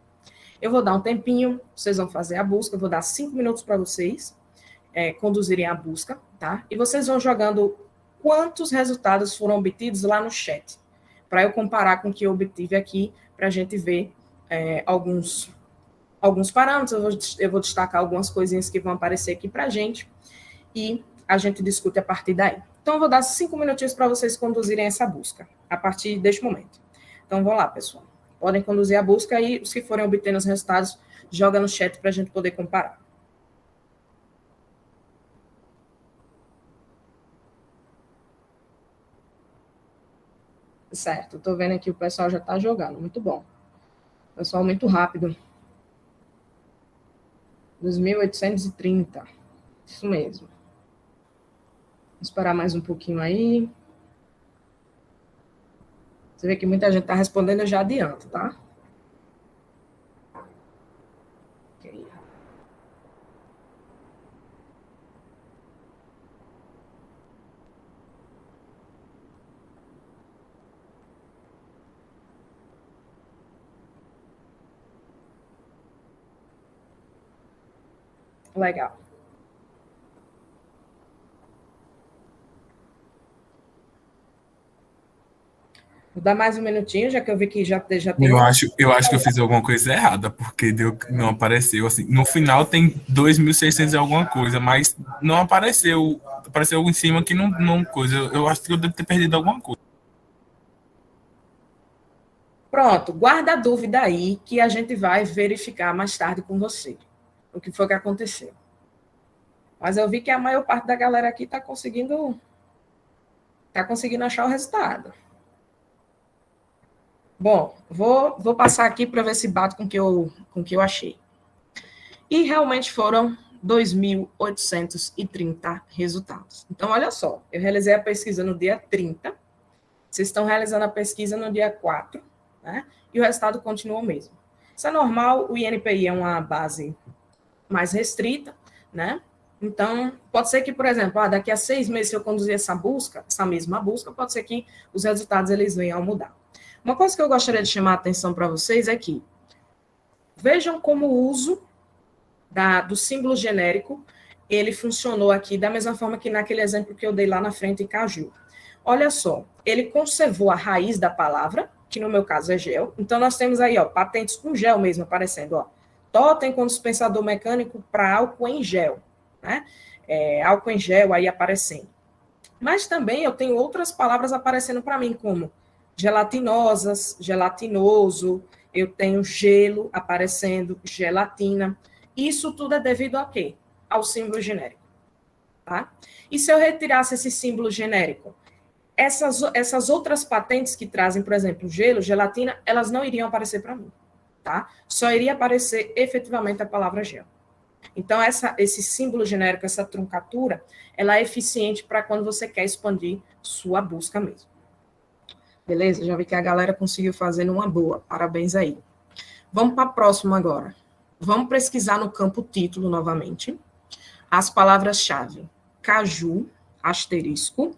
[SPEAKER 1] Eu vou dar um tempinho, vocês vão fazer a busca, eu vou dar 5 minutos para vocês conduzirem a busca, tá? E vocês vão jogando quantos resultados foram obtidos lá no chat, para eu comparar com o que eu obtive aqui, para a gente ver alguns parâmetros, eu vou destacar algumas coisinhas que vão aparecer aqui para a gente, e a gente discute a partir daí. Então, eu vou dar 5 minutinhos para vocês conduzirem essa busca, a partir deste momento. Então, vamos lá, pessoal. Podem conduzir a busca e, se forem obtendo os resultados, joga no chat para a gente poder comparar. Certo, estou vendo aqui o pessoal já está jogando, muito bom. Pessoal muito rápido. 2.830, isso mesmo. Vamos esperar mais um pouquinho aí. Você vê que muita gente está respondendo, eu já adianto, tá? Ok. Legal. Vou dar mais um minutinho, já que eu vi que já tem...
[SPEAKER 3] Eu acho que eu fiz alguma coisa errada, porque não apareceu. Assim, no final tem 2.600 e alguma coisa, mas não apareceu. Apareceu algo em cima que não coisa. Eu acho que eu devo ter perdido alguma coisa.
[SPEAKER 1] Pronto, guarda a dúvida aí, que a gente vai verificar mais tarde com você o que foi que aconteceu. Mas eu vi que a maior parte da galera aqui está conseguindo achar o resultado. Bom, vou passar aqui para ver se bate com o que eu achei. E realmente foram 2.830 resultados. Então, olha só, eu realizei a pesquisa no dia 30, vocês estão realizando a pesquisa no dia 4, né? E o resultado continua o mesmo. Isso é normal, o INPI é uma base mais restrita, né? Então, pode ser que, por exemplo, daqui a 6 meses, se eu conduzir essa mesma busca, pode ser que os resultados eles venham a mudar. Uma coisa que eu gostaria de chamar a atenção para vocês é que vejam como o uso do símbolo genérico, ele funcionou aqui da mesma forma que naquele exemplo que eu dei lá na frente em Caju. Olha só, ele conservou a raiz da palavra, que no meu caso é gel. Então, nós temos aí, patentes com gel mesmo aparecendo, totem com dispensador mecânico para álcool em gel, né? Álcool em gel aí aparecendo. Mas também eu tenho outras palavras aparecendo para mim, como gelatinosas, gelatinoso, eu tenho gelo aparecendo, gelatina. Isso tudo é devido a quê? Ao símbolo genérico. Tá? E se eu retirasse esse símbolo genérico? Essas outras patentes que trazem, por exemplo, gelo, gelatina, elas não iriam aparecer para mim. tá? Só iria aparecer efetivamente a palavra gel. Então, esse símbolo genérico, essa truncatura, ela é eficiente para quando você quer expandir sua busca mesmo. Beleza? Já vi que a galera conseguiu fazer numa boa. Parabéns aí. Vamos para a próxima agora. Vamos pesquisar no campo título novamente as palavras-chave caju, asterisco,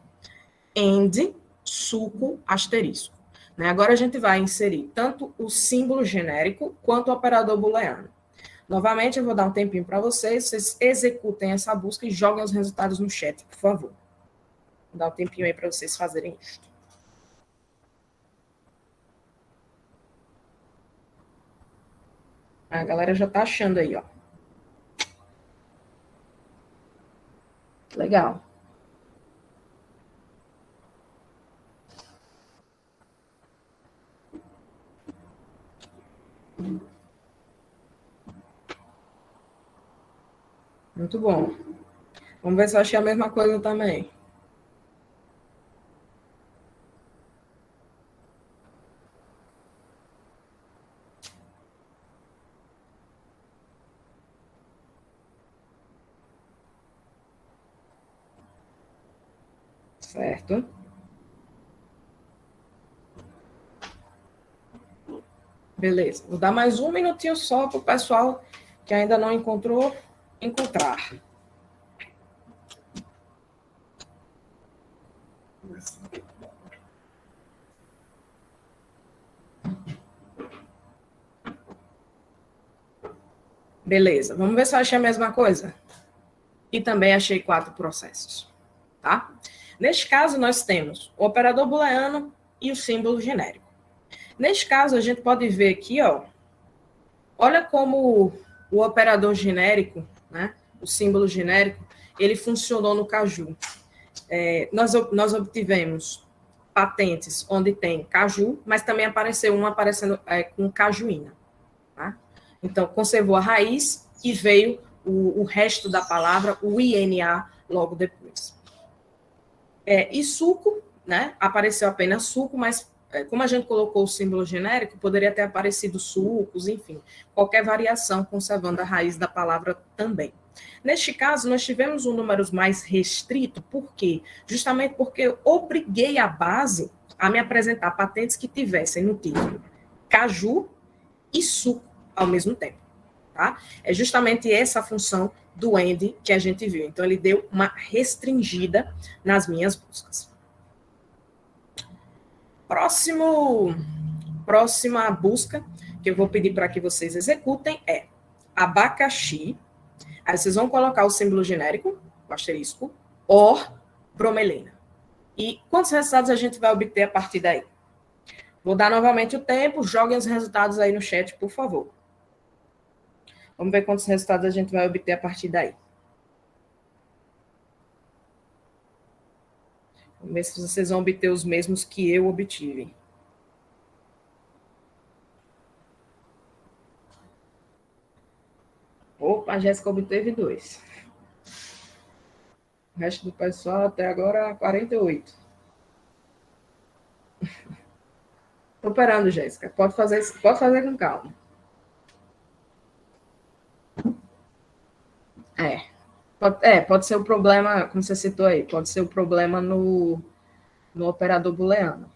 [SPEAKER 1] and, suco, asterisco. Né? Agora a gente vai inserir tanto o símbolo genérico quanto o operador booleano. Novamente, eu vou dar um tempinho para vocês executem essa busca e joguem os resultados no chat, por favor. Vou dar um tempinho aí para vocês fazerem isso. A galera já está achando aí, ó. Legal. Muito bom. Vamos ver se eu achei a mesma coisa também. Certo? Beleza. Vou dar mais um minutinho só para o pessoal que ainda não encontrou, encontrar. Beleza. Vamos ver se eu achei a mesma coisa. E também achei 4 processos. Tá? Neste caso, nós temos o operador booleano e o símbolo genérico. Neste caso, a gente pode ver aqui, ó, olha como o operador genérico, né, o símbolo genérico, ele funcionou no caju. Nós obtivemos patentes onde tem caju, mas também apareceu uma aparecendo com cajuína. Tá? Então, conservou a raiz e veio o resto da palavra, o INA, logo depois. E suco, né, apareceu apenas suco, mas como a gente colocou o símbolo genérico, poderia ter aparecido sucos, enfim, qualquer variação conservando a raiz da palavra também. Neste caso, nós tivemos um número mais restrito, por quê? Justamente porque eu obriguei a base a me apresentar patentes que tivessem no título caju e suco ao mesmo tempo. Tá? É justamente essa a função do AND que a gente viu. Então, ele deu uma restringida nas minhas buscas. Próxima busca que eu vou pedir para que vocês executem é abacaxi. Aí vocês vão colocar o símbolo genérico, o asterisco, or bromelina. E quantos resultados a gente vai obter a partir daí? Vou dar novamente o tempo, joguem os resultados aí no chat, por favor. Vamos ver quantos resultados a gente vai obter a partir daí. Vamos ver se vocês vão obter os mesmos que eu obtive. Opa, a Jéssica obteve 2. O resto do pessoal até agora, 48. Estou parando, Jéssica. Pode fazer com calma. Pode ser o problema, como você citou aí, pode ser o problema no operador booleano.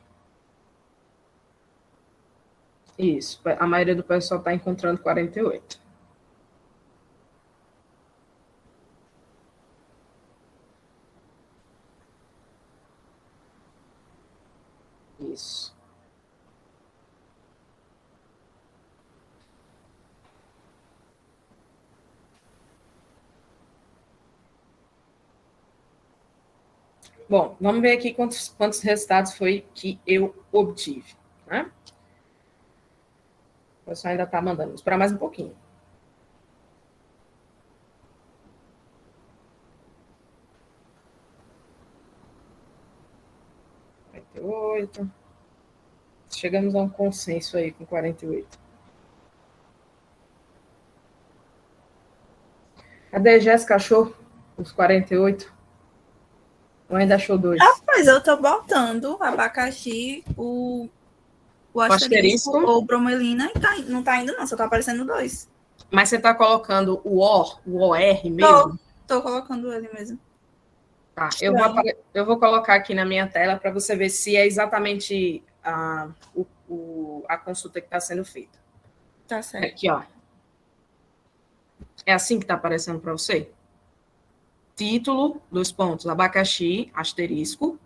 [SPEAKER 1] Isso, a maioria do pessoal está encontrando 48. Isso. Bom, vamos ver aqui quantos resultados foi que eu obtive. Né? O pessoal ainda está mandando. Vou esperar mais um pouquinho. Chegamos a um consenso aí com 48. Cadê a Jéssica? Achou os 48? Ou ainda achou 2?
[SPEAKER 5] Rapaz, eu tô botando abacaxi, o o asterisco ou bromelina, e não tá indo não, só tá aparecendo 2.
[SPEAKER 1] Mas você tá colocando o OR mesmo?
[SPEAKER 5] Tô colocando ele mesmo.
[SPEAKER 1] Tá, eu vou colocar aqui na minha tela para você ver se é exatamente a consulta que está sendo feita.
[SPEAKER 5] Tá certo.
[SPEAKER 1] Aqui, ó. É assim que está aparecendo para você? Título, 2 pontos, abacaxi, asterisco,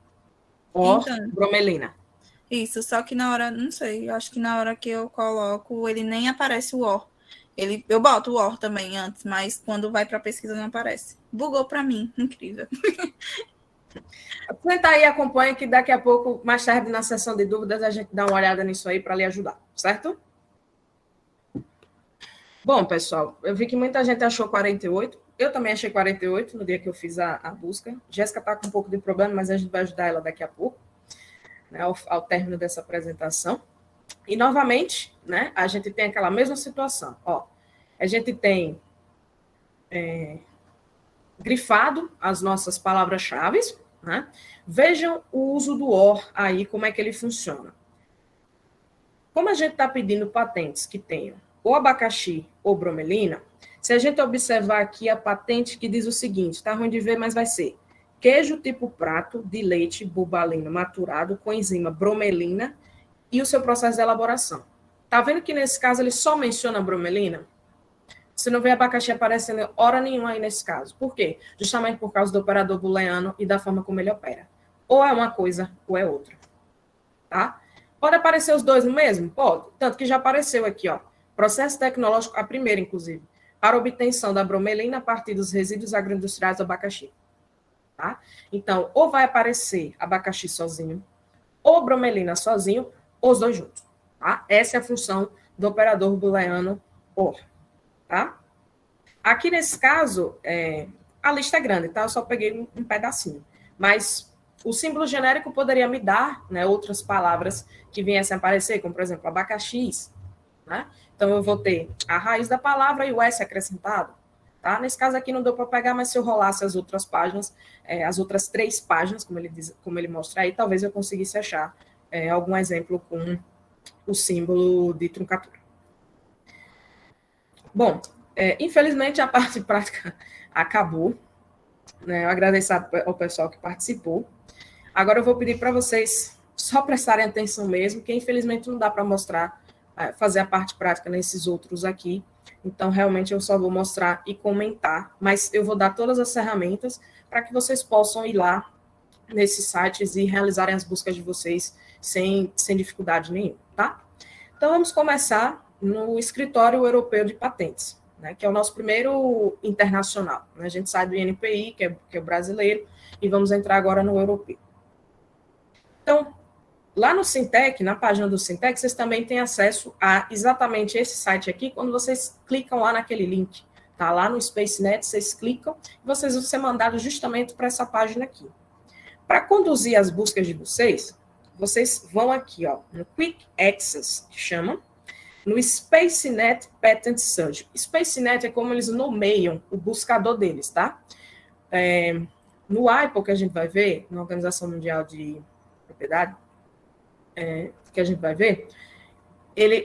[SPEAKER 1] OR, bromelina.
[SPEAKER 5] Isso, só que na hora, não sei, eu acho que na hora que eu coloco, ele nem aparece o OR. Eu boto o OR também antes, mas quando vai para a pesquisa não aparece. Bugou para mim, incrível.
[SPEAKER 1] Senta aí e acompanha que daqui a pouco, mais tarde, na sessão de dúvidas, a gente dá uma olhada nisso aí para lhe ajudar, certo? Bom, pessoal, eu vi que muita gente achou 48. Eu também achei 48 no dia que eu fiz a busca. Jéssica está com um pouco de problema, mas a gente vai ajudar ela daqui a pouco, né, ao término dessa apresentação. E, novamente, né, a gente tem aquela mesma situação. Ó, a gente tem grifado as nossas palavras-chave, né? Vejam o uso do OR aí, como é que ele funciona. Como a gente está pedindo patentes que tenham ou abacaxi ou bromelina, se a gente observar aqui a patente que diz o seguinte, está ruim de ver, mas vai ser queijo tipo prato de leite bubalino maturado com enzima bromelina e o seu processo de elaboração. Tá vendo que nesse caso ele só menciona a bromelina? Você não vê abacaxi aparecendo hora nenhuma aí nesse caso. Por quê? Justamente por causa do operador booleano e da forma como ele opera. Ou é uma coisa ou é outra. Tá? Pode aparecer os dois no mesmo? Pode. Tanto que já apareceu aqui, ó. Processo tecnológico, a primeira, inclusive, para obtenção da bromelina a partir dos resíduos agroindustriais do abacaxi. Tá? Então, ou vai aparecer abacaxi sozinho, ou bromelina sozinho, ou os dois juntos. Tá? Essa é a função do operador booleano OR. Tá? Aqui, nesse caso, a lista é grande, tá? Eu só peguei um pedacinho. Mas o símbolo genérico poderia me dar, né, outras palavras que viessem a aparecer, como, por exemplo, abacaxis, né? Então, eu vou ter a raiz da palavra e o S acrescentado. Tá? Nesse caso aqui não deu para pegar, mas se eu rolasse as outras páginas, as outras 3 páginas, como ele mostra aí, talvez eu conseguisse achar algum exemplo com o símbolo de truncatura. Bom, infelizmente a parte prática acabou, né? Eu agradeço ao pessoal que participou. Agora eu vou pedir para vocês só prestarem atenção mesmo, que infelizmente não dá para mostrar, fazer a parte prática nesses outros aqui. Então, realmente, eu só vou mostrar e comentar, mas eu vou dar todas as ferramentas para que vocês possam ir lá nesses sites e realizarem as buscas de vocês sem dificuldade nenhuma, tá? Então, vamos começar no Escritório Europeu de Patentes, né, que é o nosso primeiro internacional. Né? A gente sai do INPI, que é o brasileiro, e vamos entrar agora no europeu. Então, lá no Sintec, na página do Sintec, vocês também têm acesso a exatamente esse site aqui, quando vocês clicam lá naquele link. Tá? Lá no SpaceNet, vocês clicam e vocês vão ser mandados justamente para essa página aqui. Para conduzir as buscas de vocês vão aqui, ó, no Quick Access, que chama, no SpaceNet Patent Search. SpaceNet é como eles nomeiam o buscador deles, tá? No IPO, que a gente vai ver, na Organização Mundial de Propriedade, que a gente vai ver,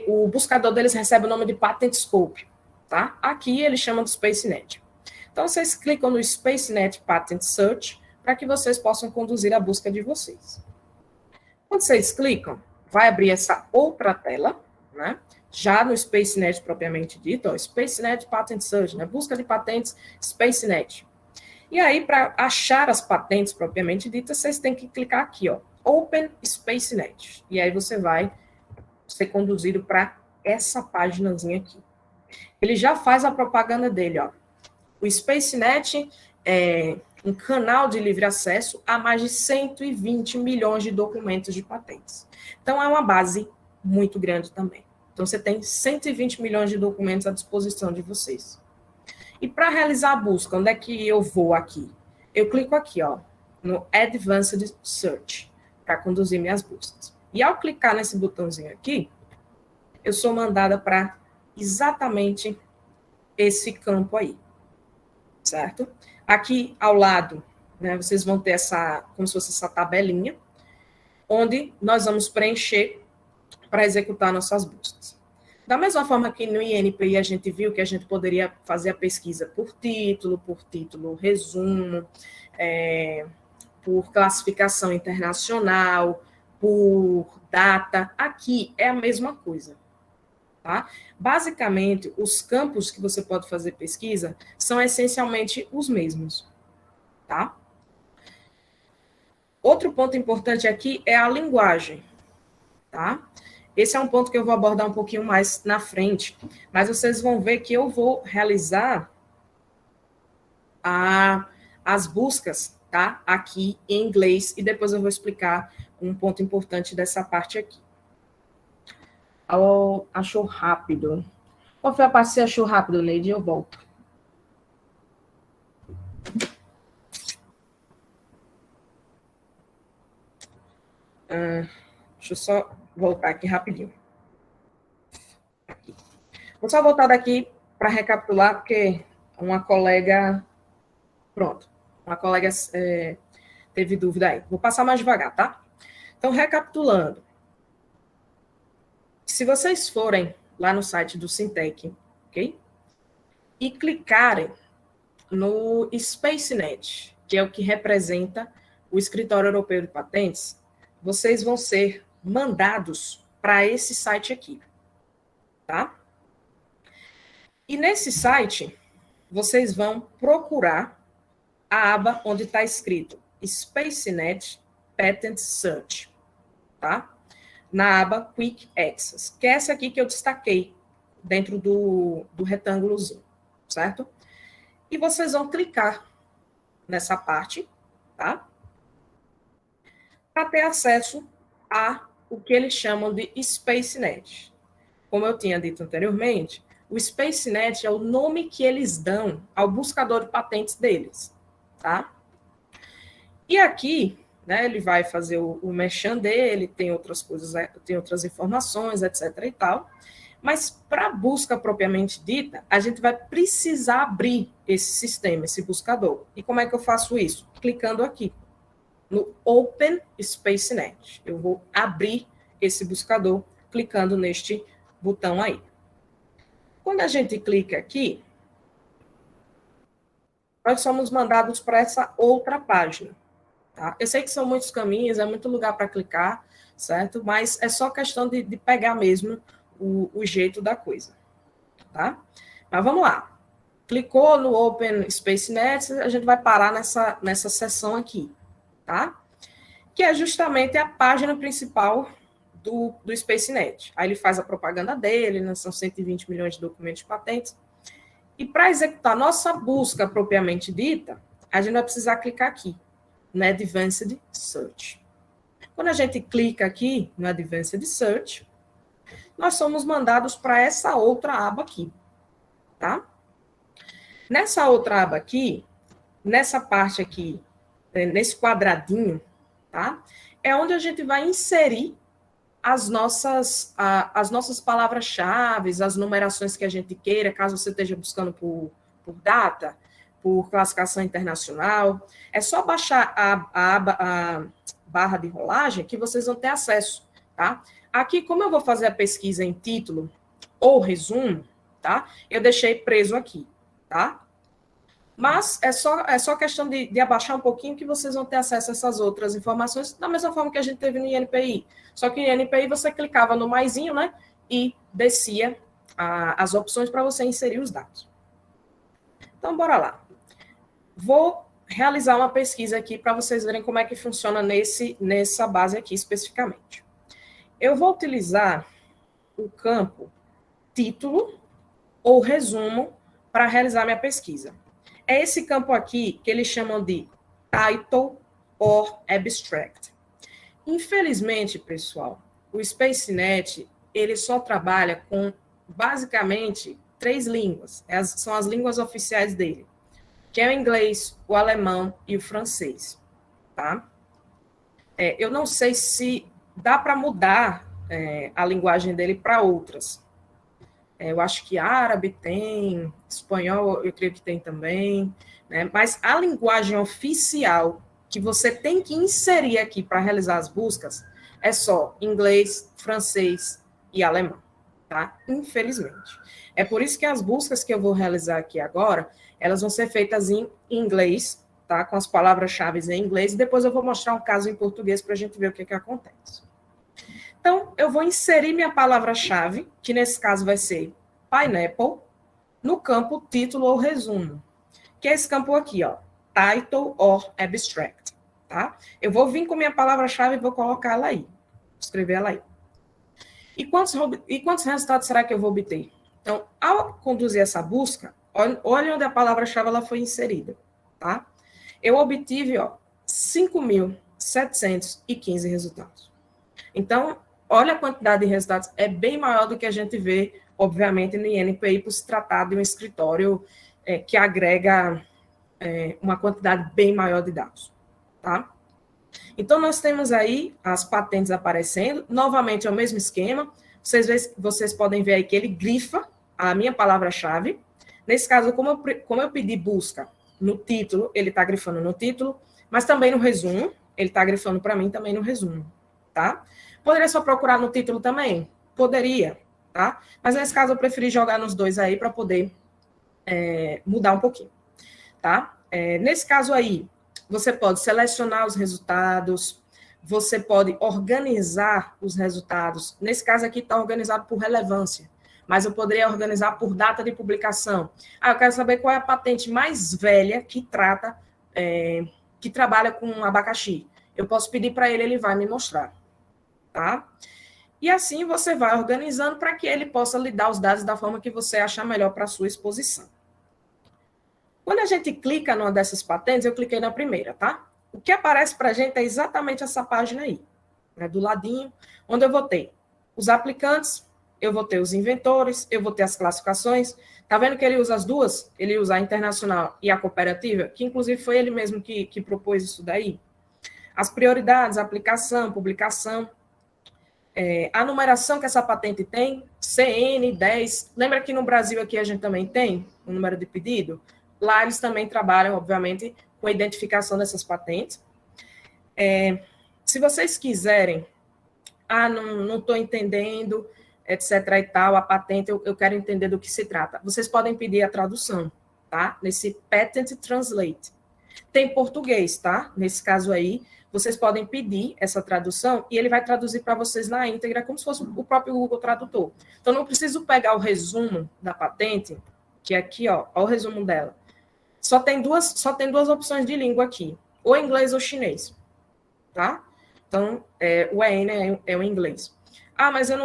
[SPEAKER 1] o buscador deles recebe o nome de Patent Scope, tá? Aqui ele chama de SpaceNet. Então, vocês clicam no SpaceNet Patent Search para que vocês possam conduzir a busca de vocês. Quando vocês clicam, vai abrir essa outra tela, né? Já no SpaceNet propriamente dito, ó, SpaceNet Patent Search, né? Busca de patentes SpaceNet. E aí, para achar as patentes propriamente ditas, vocês têm que clicar aqui, ó, Open SpaceNet. E aí você vai ser conduzido para essa paginazinha aqui. Ele já faz a propaganda dele, ó. O SpaceNet é um canal de livre acesso a mais de 120 milhões de documentos de patentes. Então, é uma base muito grande também. Então, você tem 120 milhões de documentos à disposição de vocês. E para realizar a busca, onde é que eu vou aqui? Eu clico aqui, ó, no Advanced Search, para conduzir minhas buscas. E ao clicar nesse botãozinho aqui, eu sou mandada para exatamente esse campo aí, certo? Aqui ao lado, né, vocês vão ter como se fosse essa tabelinha, onde nós vamos preencher para executar nossas buscas. Da mesma forma que no INPI a gente viu que a gente poderia fazer a pesquisa por título, resumo, por classificação internacional, por data, aqui é a mesma coisa. Tá? Basicamente, os campos que você pode fazer pesquisa são essencialmente os mesmos. Tá? Outro ponto importante aqui é a linguagem. Tá? Esse é um ponto que eu vou abordar um pouquinho mais na frente, mas vocês vão ver que eu vou realizar as buscas, tá? Aqui em inglês, e depois eu vou explicar um ponto importante dessa parte aqui. Achou rápido. Qual foi a parte que você achou rápido, Neide? Eu volto. Deixa eu só voltar aqui rapidinho. Aqui. Vou só voltar daqui para recapitular, porque uma colega... Pronto. Uma colega teve dúvida aí. Vou passar mais devagar, tá? Então, recapitulando. Se vocês forem lá no site do Syntec, ok? E clicarem no SpaceNet, que é o que representa o Escritório Europeu de Patentes, vocês vão ser mandados para esse site aqui, tá? E nesse site, vocês vão procurar a aba onde está escrito SpaceNet Patent Search, tá? Na aba Quick Access, que é essa aqui que eu destaquei dentro do retângulozinho, certo? E vocês vão clicar nessa parte, tá? Para ter acesso a o que eles chamam de SpaceNet. Como eu tinha dito anteriormente, o SpaceNet é o nome que eles dão ao buscador de patentes deles, tá? E aqui, né, ele vai fazer o merchan dele, tem outras coisas, tem outras informações, etc. e tal. Mas para a busca propriamente dita, a gente vai precisar abrir esse sistema, esse buscador. E como é que eu faço isso? Clicando aqui no Open SpaceNet. Eu vou abrir esse buscador clicando neste botão aí. Quando a gente clica aqui, nós somos mandados para essa outra página. Tá? Eu sei que são muitos caminhos, é muito lugar para clicar, certo? Mas é só questão de pegar mesmo o jeito da coisa. Tá? Mas vamos lá. Clicou no Open SpaceNet, a gente vai parar nessa seção aqui. Tá? Que é justamente a página principal do SpaceNet. Aí ele faz a propaganda dele, né? São 120 milhões de documentos de patentes. E para executar nossa busca propriamente dita, a gente vai precisar clicar aqui, no Advanced Search. Quando a gente clica aqui no Advanced Search, nós somos mandados para essa outra aba aqui, tá? Nessa outra aba aqui, nessa parte aqui, nesse quadradinho, tá? É onde a gente vai inserir as nossas palavras-chave, as numerações que a gente queira, caso você esteja buscando por data, por classificação internacional. É só baixar a barra de rolagem que vocês vão ter acesso, tá? Aqui, como eu vou fazer a pesquisa em título ou resumo, tá? Eu deixei preso aqui, tá? Mas é só questão de abaixar um pouquinho que vocês vão ter acesso a essas outras informações, da mesma forma que a gente teve no INPI. Só que no INPI você clicava no maisinho, né? E descia as opções para você inserir os dados. Então, bora lá. Vou realizar uma pesquisa aqui para vocês verem como é que funciona nessa base aqui especificamente. Eu vou utilizar o campo título ou resumo para realizar minha pesquisa. É esse campo aqui que eles chamam de Title or Abstract. Infelizmente, pessoal, o SpaceNet, ele só trabalha com, basicamente, 3 línguas. São as línguas oficiais dele, que é o inglês, o alemão e o francês, tá? Eu não sei se dá para mudar a linguagem dele para outras. Eu acho que árabe tem, espanhol eu creio que tem também, né? Mas a linguagem oficial que você tem que inserir aqui para realizar as buscas é só inglês, francês e alemão, tá? Infelizmente. É por isso que as buscas que eu vou realizar aqui agora, elas vão ser feitas em inglês, tá? Com as palavras-chave em inglês, e depois eu vou mostrar um caso em português para a gente ver o que acontece. Então, eu vou inserir minha palavra-chave, que nesse caso vai ser pineapple, no campo título ou resumo, que é esse campo aqui, ó, title or abstract, tá? Eu vou vir com minha palavra-chave e vou colocar ela aí, vou escrever ela aí. E quantos resultados será que eu vou obter? Então, ao conduzir essa busca, olha onde a palavra-chave ela foi inserida, tá? Eu obtive, ó, 5.715 resultados. Então, olha a quantidade de resultados, é bem maior do que a gente vê, obviamente, no INPI, por se tratar de um escritório que agrega uma quantidade bem maior de dados, tá? Então, nós temos aí as patentes aparecendo, novamente é o mesmo esquema, vocês podem ver aí que ele grifa a minha palavra-chave. Nesse caso, como eu pedi busca no título, ele está grifando no título, mas também no resumo, ele está grifando para mim também no resumo, tá? Poderia só procurar no título também? Poderia, tá? Mas nesse caso eu preferi jogar nos dois aí para poder mudar um pouquinho, tá? Nesse caso aí, você pode selecionar os resultados, você pode organizar os resultados. Nesse caso aqui está organizado por relevância, mas eu poderia organizar por data de publicação. Eu quero saber qual é a patente mais velha que trabalha com abacaxi. Eu posso pedir para ele, ele vai me mostrar, tá? E assim você vai organizando para que ele possa lhe dar os dados da forma que você achar melhor para a sua exposição. Quando a gente clica numa dessas patentes, eu cliquei na primeira, tá? O que aparece para a gente é exatamente essa página aí, né, do ladinho, onde eu vou ter os aplicantes, eu vou ter os inventores, eu vou ter as classificações. Tá vendo que ele usa as duas? Ele usa a internacional e a cooperativa, que inclusive foi ele mesmo que propôs isso daí. As prioridades, aplicação, publicação, a numeração que essa patente tem, CN10. Lembra que no Brasil aqui a gente também tem o número de pedido? Lá eles também trabalham, obviamente, com a identificação dessas patentes. Se vocês quiserem, não estou entendendo, etc. e tal, a patente, eu quero entender do que se trata. Vocês podem pedir a tradução, tá? Nesse Patent Translate. Tem português, tá? Nesse caso aí, vocês podem pedir essa tradução e ele vai traduzir para vocês na íntegra, como se fosse o próprio Google Tradutor. Então, não preciso pegar o resumo da patente, que é aqui, ó o resumo dela. Só tem duas opções de língua aqui, ou inglês ou chinês, tá? Então, o EN é o inglês. Mas eu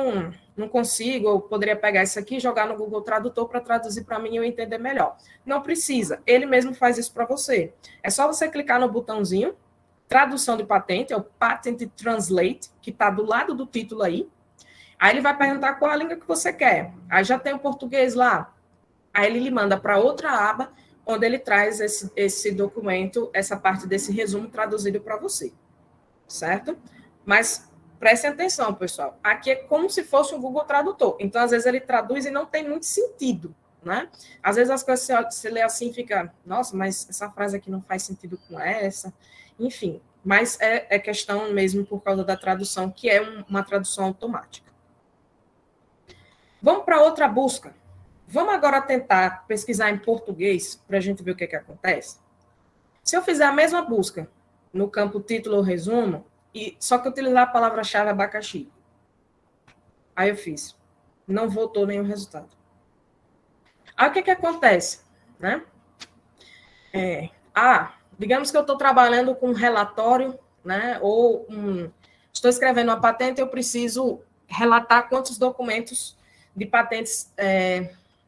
[SPEAKER 1] não consigo, eu poderia pegar isso aqui e jogar no Google Tradutor para traduzir para mim e eu entender melhor. Não precisa, ele mesmo faz isso para você. É só você clicar no botãozinho, tradução de patente, é o Patent Translate, que está do lado do título aí. Aí ele vai perguntar qual a língua que você quer. Aí já tem o português lá. Aí ele lhe manda para outra aba, onde ele traz esse documento, essa parte desse resumo traduzido para você, certo? Mas prestem atenção, pessoal, aqui é como se fosse um Google Tradutor, então às vezes ele traduz e não tem muito sentido, né? Às vezes as coisas você lê assim e fica, nossa, mas essa frase aqui não faz sentido com essa, enfim, mas é questão mesmo por causa da tradução, que é uma tradução automática. Vamos para outra busca. Vamos agora tentar pesquisar em português para a gente ver o que acontece? Se eu fizer a mesma busca no campo título ou resumo, só que utilizar a palavra-chave abacaxi, aí eu fiz. Não voltou nenhum resultado. Aí o que acontece? Né? Digamos que eu estou trabalhando com um relatório, né? Ou estou escrevendo uma patente, eu preciso relatar quantos documentos de patentes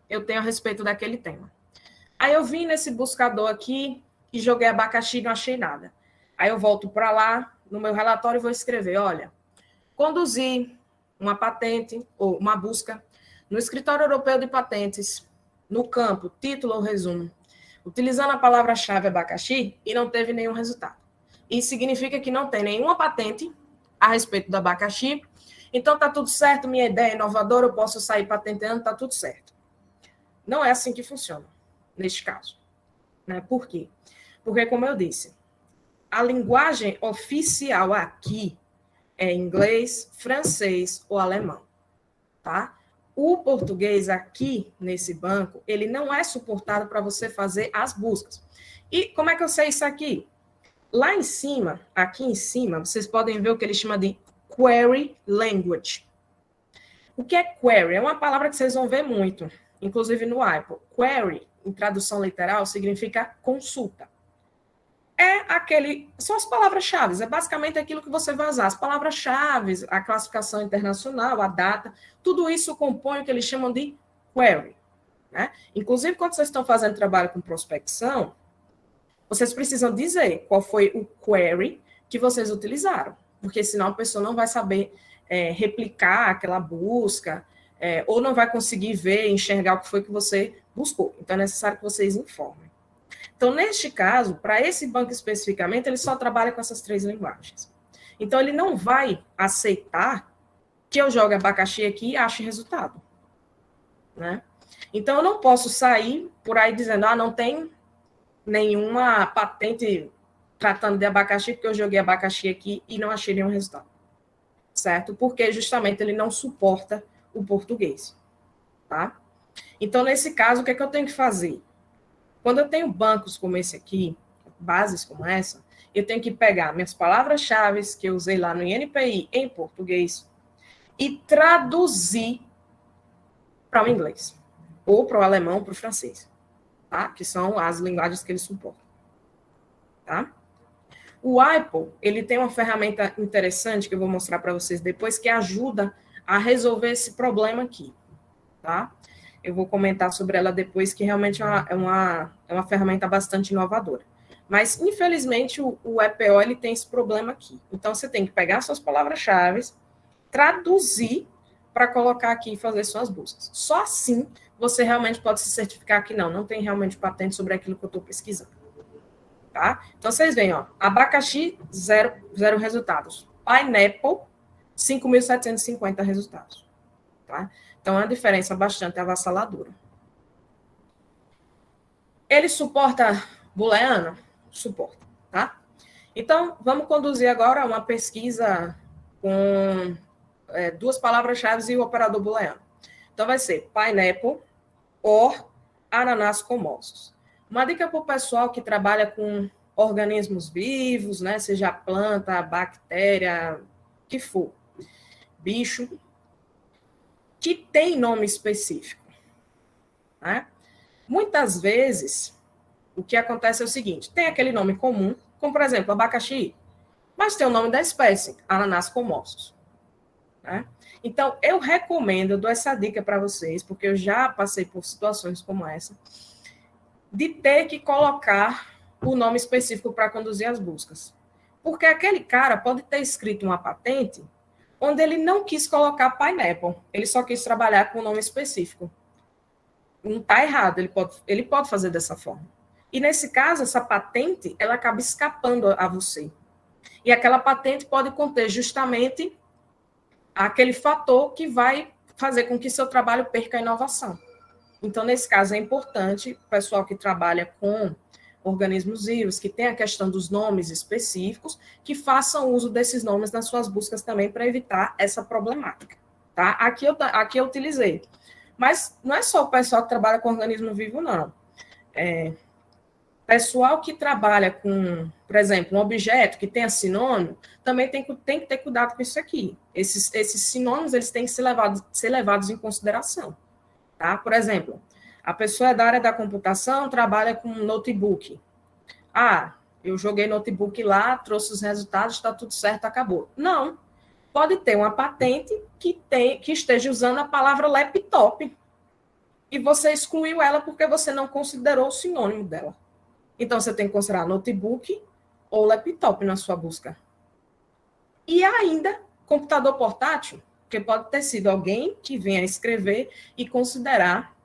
[SPEAKER 1] eu tenho a respeito daquele tema. Aí eu vim nesse buscador aqui e joguei abacaxi e não achei nada. Aí eu volto para lá, no meu relatório, e vou escrever, olha, conduzir uma patente ou uma busca no Escritório Europeu de Patentes, no campo título ou resumo, utilizando a palavra-chave abacaxi e não teve nenhum resultado. Isso significa que não tem nenhuma patente a respeito do abacaxi, então está tudo certo, minha ideia é inovadora, eu posso sair patenteando, está tudo certo. Não é assim que funciona, neste caso. Né? Por quê? Porque, como eu disse, a linguagem oficial aqui é inglês, francês ou alemão. tá? O português aqui, nesse banco, ele não é suportado para você fazer as buscas. E como é que eu sei isso aqui? Lá em cima, aqui em cima, vocês podem ver o que ele chama de Query Language. O que é query? É uma palavra que vocês vão ver muito, inclusive no Apple. Query, em tradução literal, significa consulta. São as palavras-chave, é basicamente aquilo que você vai usar. As palavras-chave, a classificação internacional, a data, tudo isso compõe o que eles chamam de query. Né? Inclusive, quando vocês estão fazendo trabalho com prospecção, vocês precisam dizer qual foi o query que vocês utilizaram, porque senão a pessoa não vai saber replicar aquela busca, ou não vai conseguir ver, enxergar o que foi que você buscou. Então, é necessário que vocês informem. Então, neste caso, para esse banco especificamente, ele só trabalha com essas 3 linguagens. Então, ele não vai aceitar que eu jogue abacaxi aqui e ache resultado. Né? Então, eu não posso sair por aí dizendo, não tem nenhuma patente tratando de abacaxi, porque eu joguei abacaxi aqui e não achei nenhum resultado. Certo? Porque justamente ele não suporta o português. Tá? Então, nesse caso, o que é que eu tenho que fazer? Quando eu tenho bancos como esse aqui, bases como essa, eu tenho que pegar minhas palavras-chave que eu usei lá no INPI em português e traduzir para o inglês, ou para o alemão, ou para o francês, tá? Que são as linguagens que ele suporta. Tá? O Apple, ele tem uma ferramenta interessante que eu vou mostrar para vocês depois, que ajuda a resolver esse problema aqui. Tá? Eu vou comentar sobre ela depois, que realmente é uma ferramenta bastante inovadora. Mas, infelizmente, o EPO ele tem esse problema aqui. Então, você tem que pegar suas palavras-chave, traduzir para colocar aqui e fazer suas buscas. Só assim você realmente pode se certificar que não tem realmente patente sobre aquilo que eu estou pesquisando. Tá? Então, vocês veem, abacaxi, 0 resultados. Pineapple, 5.750 resultados. Tá? Então, é uma diferença bastante avassaladora. Ele suporta booleano? Suporta, tá? Então, vamos conduzir agora uma pesquisa com 2 palavras-chave e o operador booleano. Então, vai ser pineapple or ananás com ossos. Uma dica para o pessoal que trabalha com organismos vivos, né? Seja planta, bactéria, o que for, bicho, que tem nome específico. Né? Muitas vezes, o que acontece é o seguinte, tem aquele nome comum, como, por exemplo, abacaxi, mas tem o nome da espécie, ananás com ossos. Né? Então, eu recomendo, eu dou essa dica para vocês, porque eu já passei por situações como essa, de ter que colocar o nome específico para conduzir as buscas. Porque aquele cara pode ter escrito uma patente onde ele não quis colocar pineapple, ele só quis trabalhar com um nome específico. Não está errado, ele pode fazer dessa forma. E nesse caso, essa patente, ela acaba escapando a você. E aquela patente pode conter justamente aquele fator que vai fazer com que seu trabalho perca a inovação. Então, nesse caso, é importante o pessoal que trabalha com organismos vivos, que tem a questão dos nomes específicos, que façam uso desses nomes nas suas buscas também para evitar essa problemática. Tá? Aqui eu utilizei. Mas não é só o pessoal que trabalha com organismo vivo, não. Pessoal que trabalha com, por exemplo, um objeto que tenha sinônimo, também tem que ter cuidado com isso aqui. Esses sinônimos eles têm que ser levados em consideração. Tá? Por exemplo, a pessoa é da área da computação, trabalha com notebook. Eu joguei notebook lá, trouxe os resultados, está tudo certo, acabou. Não. Pode ter uma patente que esteja usando a palavra laptop e você excluiu ela porque você não considerou o sinônimo dela. Então, você tem que considerar notebook ou laptop na sua busca. E ainda, computador portátil, porque pode ter sido alguém que venha escrever e considerar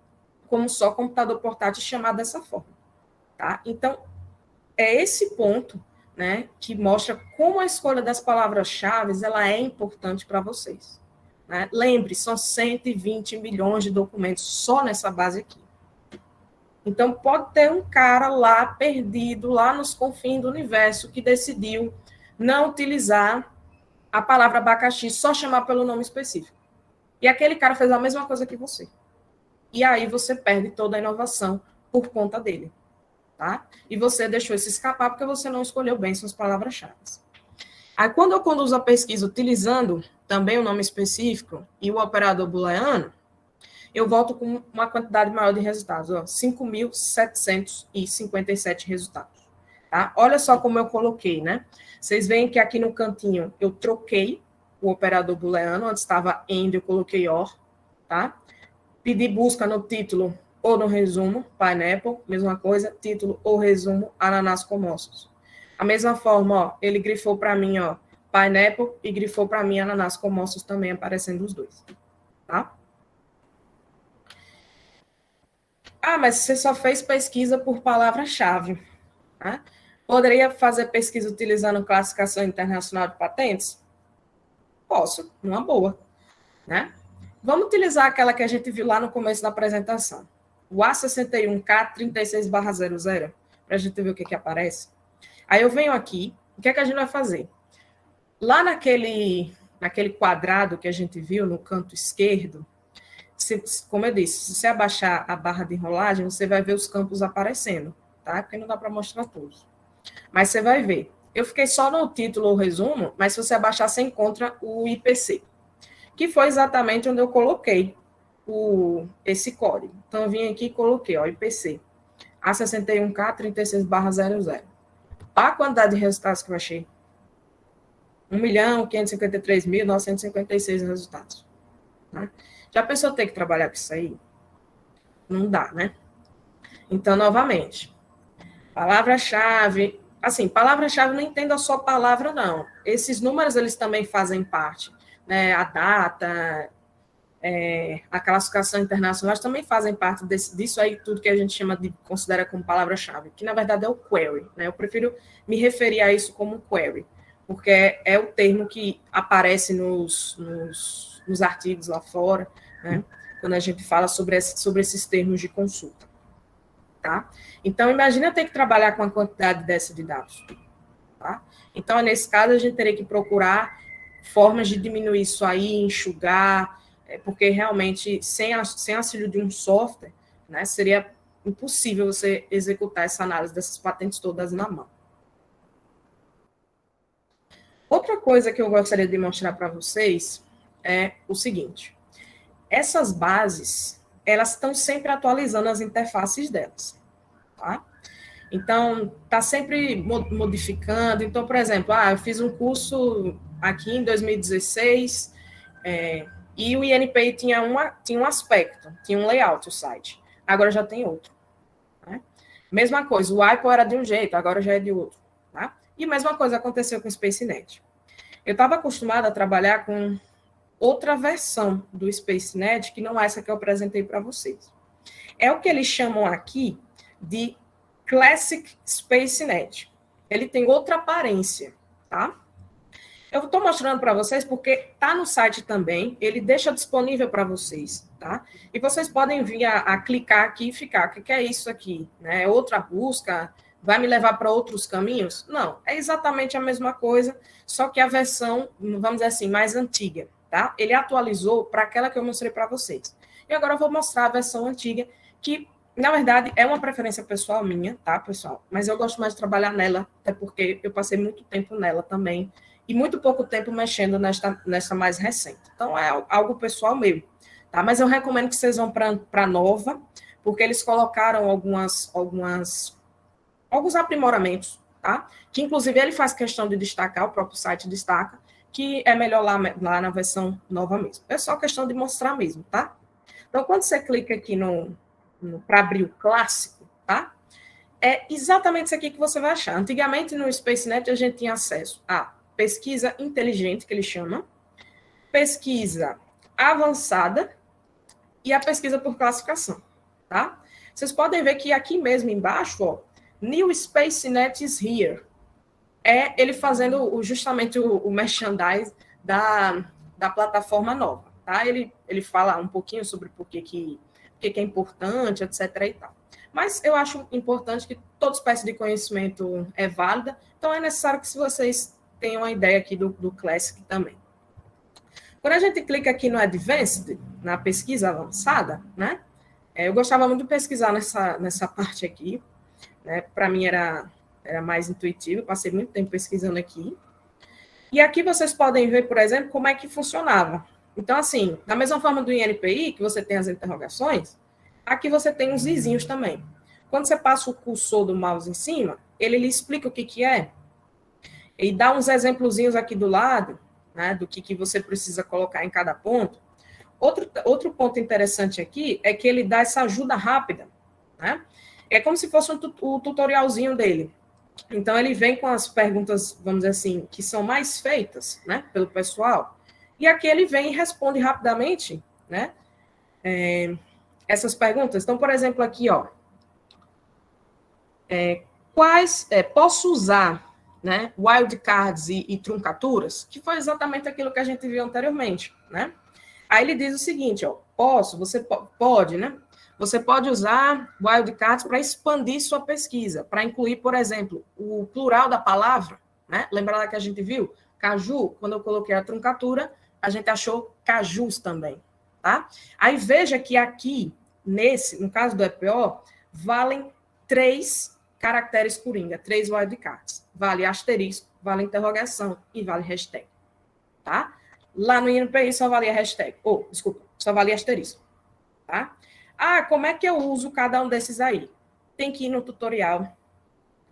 [SPEAKER 1] como só computador portátil chamado dessa forma. Tá? Então, é esse ponto, né, que mostra como a escolha das palavras-chave ela é importante para vocês. Né? Lembre, são 120 milhões de documentos só nessa base aqui. Então, pode ter um cara lá perdido, lá nos confins do universo, que decidiu não utilizar a palavra abacaxi, só chamar pelo nome específico. E aquele cara fez a mesma coisa que você. E aí você perde toda a inovação por conta dele, tá? E você deixou isso escapar porque você não escolheu bem suas palavras-chave. Aí, quando eu conduzo a pesquisa utilizando também o nome específico e o operador booleano, eu volto com uma quantidade maior de resultados, 5.757 resultados. Tá? Olha só como eu coloquei, né? Vocês veem que aqui no cantinho eu troquei o operador booleano, onde estava AND, eu coloquei OR, tá? Pedi busca no título ou no resumo, pineapple, mesma coisa, título ou resumo, ananás com ossos. A mesma forma, ó, ele grifou para mim, ó, pineapple, e grifou para mim ananás com ossos também, aparecendo os dois, tá? Ah, mas você só fez pesquisa por palavra-chave, tá? Poderia fazer pesquisa utilizando classificação internacional de patentes? Posso, numa boa, né? Vamos utilizar aquela que a gente viu lá no começo da apresentação. O A61K36/00, para a gente ver o que aparece. Aí eu venho aqui, o que é que a gente vai fazer? Lá naquele quadrado que a gente viu no canto esquerdo, como eu disse, se você abaixar a barra de enrolagem, você vai ver os campos aparecendo, tá? Porque não dá para mostrar todos. Mas você vai ver. Eu fiquei só no título ou resumo, mas se você abaixar, você encontra o IPC, que foi exatamente onde eu coloquei esse código. Então, eu vim aqui e coloquei, ó, IPC, A61K36/00. Olha a quantidade de resultados que eu achei. 1.553.956 resultados. Né? Já pensou ter que trabalhar com isso aí? Não dá, né? Então, novamente, palavra-chave. Assim, palavra-chave não entenda só palavra, não. Esses números, eles também fazem parte. Né? A data, a classificação internacional, também fazem parte disso aí, tudo que a gente considera como palavra-chave, que na verdade é o query, né? Eu prefiro me referir a isso como query, porque é o termo que aparece nos artigos lá fora, né? Quando a gente fala sobre esses termos de consulta, tá? Então, imagina ter que trabalhar com a quantidade dessa de dados, tá? Então, nesse caso, a gente teria que procurar formas de diminuir isso aí, enxugar, porque realmente, sem auxílio de um software, né, seria impossível você executar essa análise dessas patentes todas na mão. Outra coisa que eu gostaria de mostrar para vocês é o seguinte: essas bases, elas estão sempre atualizando as interfaces delas, tá? Então, está sempre modificando. Então, por exemplo, eu fiz um curso aqui em 2016, e o INPI tinha um aspecto, tinha um layout o site. Agora já tem outro. Né? Mesma coisa, o IPO era de um jeito, agora já é de outro. Tá? E a mesma coisa aconteceu com o SpaceNet. Eu estava acostumada a trabalhar com outra versão do SpaceNet, que não é essa que eu apresentei para vocês. É o que eles chamam aqui de Classic SpaceNet. Ele tem outra aparência, tá? Eu estou mostrando para vocês porque está no site também, ele deixa disponível para vocês, tá? E vocês podem vir a clicar aqui e ficar, o que é isso aqui? Né? É outra busca? Vai me levar para outros caminhos? Não, é exatamente a mesma coisa, só que a versão, vamos dizer assim, mais antiga, tá? Ele atualizou para aquela que eu mostrei para vocês. E agora eu vou mostrar a versão antiga, que, na verdade, é uma preferência pessoal minha, tá, pessoal? Mas eu gosto mais de trabalhar nela, até porque eu passei muito tempo nela também, e muito pouco tempo mexendo nesta mais recente. Então, é algo pessoal meu, tá? Mas eu recomendo que vocês vão para a nova, porque eles colocaram alguns aprimoramentos, tá? Que, inclusive, ele faz questão de destacar, o próprio site destaca, que é melhor lá na versão nova mesmo. É só questão de mostrar mesmo, tá? Então, quando você clica aqui para abrir o clássico, tá? É exatamente isso aqui que você vai achar. Antigamente, no SpaceNet, a gente tinha acesso a pesquisa inteligente, que eles chamam, pesquisa avançada e a pesquisa por classificação, tá? Vocês podem ver que aqui mesmo embaixo, ó, New SpaceNet is here. É ele fazendo justamente o merchandise da plataforma nova, tá? Ele fala um pouquinho sobre por que é importante, etc. e tal. Mas eu acho importante que toda espécie de conhecimento é válida, então é necessário que vocês tenham uma ideia aqui do Classic também. Quando a gente clica aqui no Advanced, na pesquisa avançada, né? Eu gostava muito de pesquisar nessa parte aqui, né? Para mim era mais intuitivo, passei muito tempo pesquisando aqui. E aqui vocês podem ver, por exemplo, como é que funcionava. Então, assim, da mesma forma do INPI, que você tem as interrogações, aqui você tem os izinhos também. Quando você passa o cursor do mouse em cima, ele lhe explica o que é, e dá uns exemplozinhos aqui do lado, né, do que você precisa colocar em cada ponto. Outro ponto interessante aqui é que ele dá essa ajuda rápida, né? É como se fosse o tutorialzinho dele. Então, ele vem com as perguntas, vamos dizer assim, que são mais feitas, né, pelo pessoal, e aqui ele vem e responde rapidamente, né, essas perguntas. Então, por exemplo, aqui, ó, posso usar, né, wildcards e truncaturas, que foi exatamente aquilo que a gente viu anteriormente, né? Aí ele diz o seguinte, ó, você pode, né? Você pode usar wildcards para expandir sua pesquisa, para incluir, por exemplo, o plural da palavra, né? Lembra que a gente viu? Caju, quando eu coloquei a truncatura, a gente achou cajus também, tá? Aí veja que aqui, no caso do EPO, valem 3 caracteres coringa, 3 wildcards. Vale asterisco, vale interrogação e vale hashtag, tá? Lá no INPI só valia hashtag. Só valia asterisco, tá? Como é que eu uso cada um desses aí? Tem que ir no tutorial,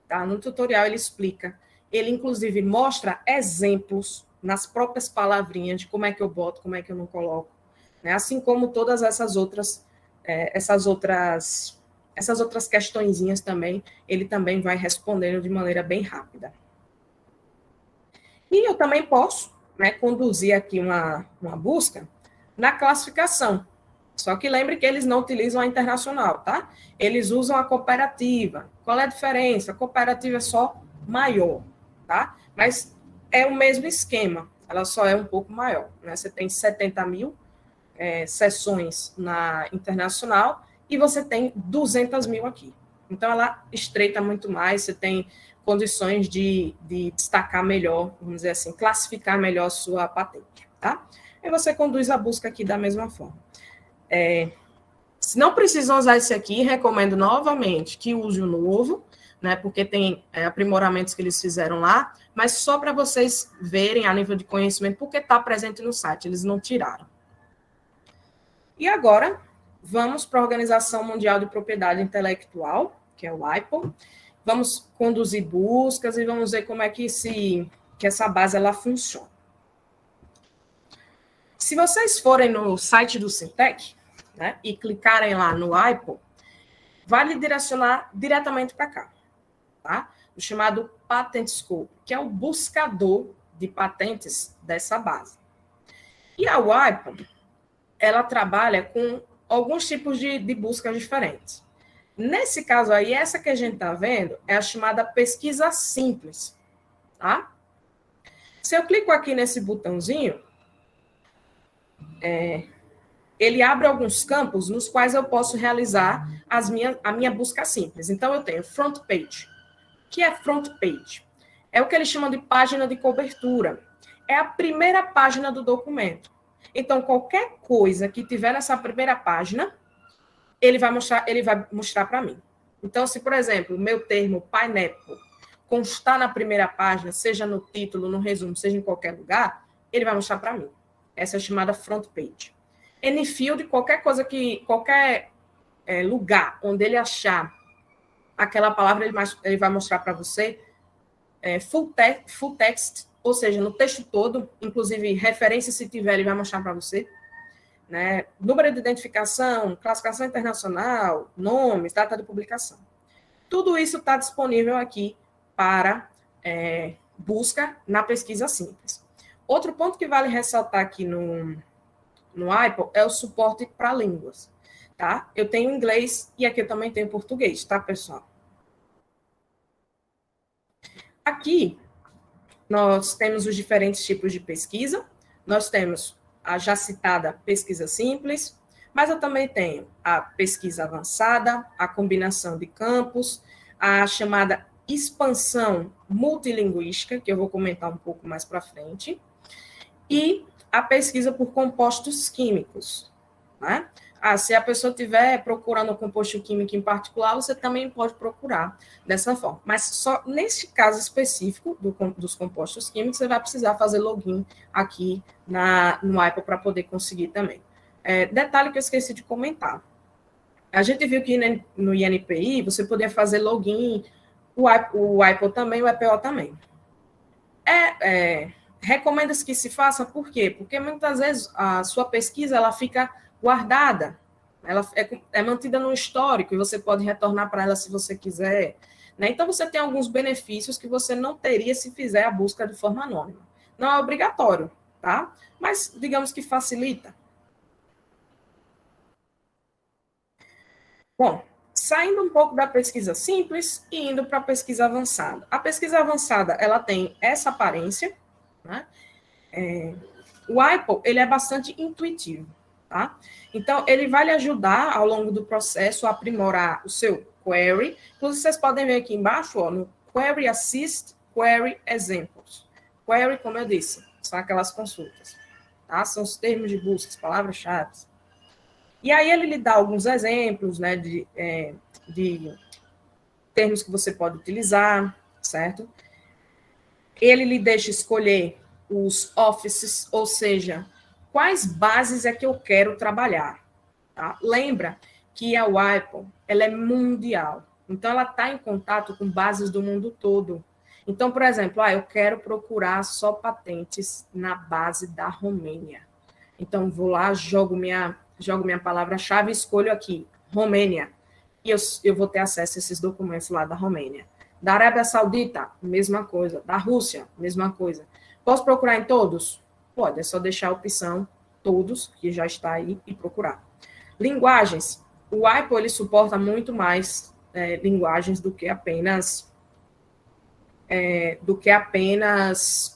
[SPEAKER 1] tá? No tutorial ele explica. Ele, inclusive, mostra exemplos nas próprias palavrinhas de como é que eu boto, como é que eu não coloco, né? Assim como todas essas outras questõezinhas também, ele também vai respondendo de maneira bem rápida. E eu também posso, né, conduzir aqui uma busca na classificação. Só que lembre que eles não utilizam a internacional, tá? Eles usam a cooperativa. Qual é a diferença? A cooperativa é só maior, tá? Mas é o mesmo esquema, ela só é um pouco maior, né? Você tem 70 mil sessões na internacional e você tem 200 mil aqui. Então, ela estreita muito mais, você tem condições de destacar melhor, vamos dizer assim, classificar melhor a sua patente, tá? E você conduz a busca aqui da mesma forma. Se não precisam usar esse aqui, recomendo novamente que use o novo, né, porque tem aprimoramentos que eles fizeram lá, mas só para vocês verem a nível de conhecimento, porque está presente no site, eles não tiraram. E agora, vamos para a Organização Mundial de Propriedade Intelectual, que é o WIPO. Vamos conduzir buscas e vamos ver como é que essa base ela funciona. Se vocês forem no site do Syntec, né, e clicarem lá no WIPO, vai lhe direcionar diretamente para cá, tá? O chamado Patent Scope, que é o buscador de patentes dessa base. E a WIPO, ela trabalha com alguns tipos de buscas diferentes. Nesse caso aí, essa que a gente está vendo é a chamada pesquisa simples, tá? Se eu clico aqui nesse botãozinho, ele abre alguns campos nos quais eu posso realizar a minha busca simples. Então, eu tenho front page. O que é front page? É o que eles chamam de página de cobertura. É a primeira página do documento. Então, qualquer coisa que tiver nessa primeira página, ele vai mostrar para mim. Então, se, por exemplo, o meu termo pineapple constar na primeira página, seja no título, no resumo, seja em qualquer lugar, ele vai mostrar para mim. Essa é chamada front page. N-field, qualquer lugar onde ele achar aquela palavra, ele vai mostrar para você full text, ou seja, no texto todo, inclusive referência, se tiver, ele vai mostrar para você. Né? Número de identificação, classificação internacional, nomes, data de publicação. Tudo isso está disponível aqui para busca na pesquisa simples. Outro ponto que vale ressaltar aqui no WIPO é o suporte para línguas. Tá? Eu tenho inglês e aqui eu também tenho português, tá, pessoal? Aqui, nós temos os diferentes tipos de pesquisa. Nós temos a já citada pesquisa simples, mas eu também tenho a pesquisa avançada, a combinação de campos, a chamada expansão multilinguística, que eu vou comentar um pouco mais para frente, e a pesquisa por compostos químicos, né? Se a pessoa estiver procurando um composto químico em particular, você também pode procurar dessa forma. Mas só nesse caso específico dos compostos químicos, você vai precisar fazer login aqui no Apple para poder conseguir também. Detalhe que eu esqueci de comentar. A gente viu que no INPI você podia fazer login, o Apple também, o EPO também. Recomenda-se que se faça, por quê? Porque muitas vezes a sua pesquisa ela fica guardada, ela é mantida no histórico e você pode retornar para ela se você quiser, né? Então você tem alguns benefícios que você não teria se fizer a busca de forma anônima. Não é obrigatório, tá? Mas digamos que facilita. Bom, saindo um pouco da pesquisa simples e indo para a pesquisa avançada. A pesquisa avançada, ela tem essa aparência, né? O Apple, ele é bastante intuitivo, tá? Então, ele vai lhe ajudar ao longo do processo a aprimorar o seu query. Inclusive, vocês podem ver aqui embaixo, ó, no Query Assist, Query Examples. Query, como eu disse, são aquelas consultas, tá? São os termos de busca, as palavras-chave. E aí ele lhe dá alguns exemplos, né, de termos que você pode utilizar, certo? Ele lhe deixa escolher os offices, ou seja, quais bases é que eu quero trabalhar, tá? Lembra que a Apple, ela é mundial, então ela está em contato com bases do mundo todo. Então, por exemplo, eu quero procurar só patentes na base da Romênia. Então, vou lá, jogo minha palavra-chave e escolho aqui, Romênia. E eu vou ter acesso a esses documentos lá da Romênia. Da Arábia Saudita, mesma coisa. Da Rússia, mesma coisa. Posso procurar em todos? Pode, é só deixar a opção todos, que já está aí, e procurar. Linguagens. O Apple, ele suporta muito mais linguagens do que apenas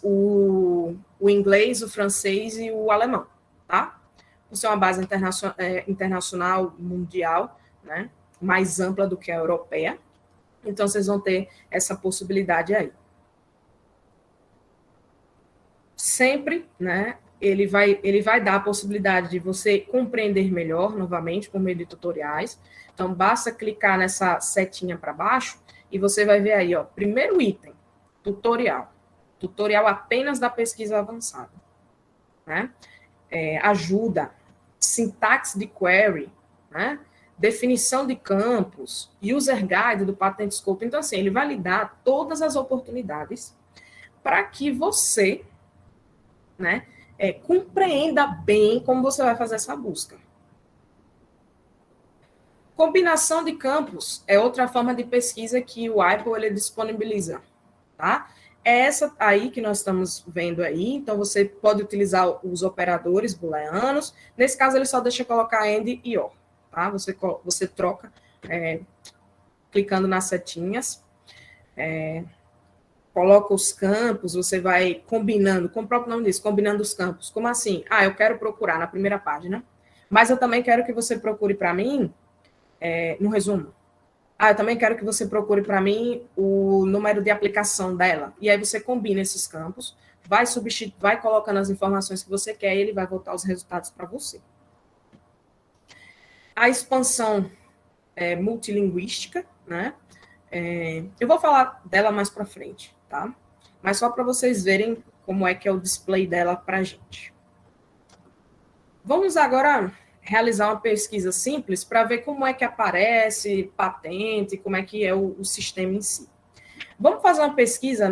[SPEAKER 1] o inglês, o francês e o alemão, tá? Isso é uma base internacional mundial, né? Mais ampla do que a europeia. Então, vocês vão ter essa possibilidade aí. Sempre, né? Ele vai dar a possibilidade de você compreender melhor, novamente, por meio de tutoriais. Então, basta clicar nessa setinha para baixo e você vai ver aí, ó, primeiro item, tutorial. Tutorial apenas da pesquisa avançada, né? Ajuda, sintaxe de query, né? Definição de campos, user guide do Patent Scope. Então, assim, ele vai lhe dar todas as oportunidades para que você, né, compreenda bem como você vai fazer essa busca. Combinação de campos é outra forma de pesquisa que o Apple ele disponibiliza, tá? É essa aí que nós estamos vendo aí. Então, você pode utilizar os operadores booleanos. Nesse caso, ele só deixa colocar AND e OR, tá? Você troca clicando nas setinhas. Coloca os campos, você vai combinando, como o próprio nome diz, combinando os campos. Como assim? Eu quero procurar na primeira página, mas eu também quero que você procure para mim, no resumo. Eu também quero que você procure para mim o número de aplicação dela. E aí você combina esses campos, vai colocando as informações que você quer e ele vai voltar os resultados para você. A expansão multilinguística, né? Eu vou falar dela mais para frente, tá? Mas só para vocês verem como é que é o display dela para a gente. Vamos agora realizar uma pesquisa simples para ver como é que aparece patente, como é que é o sistema em si. Vamos fazer uma pesquisa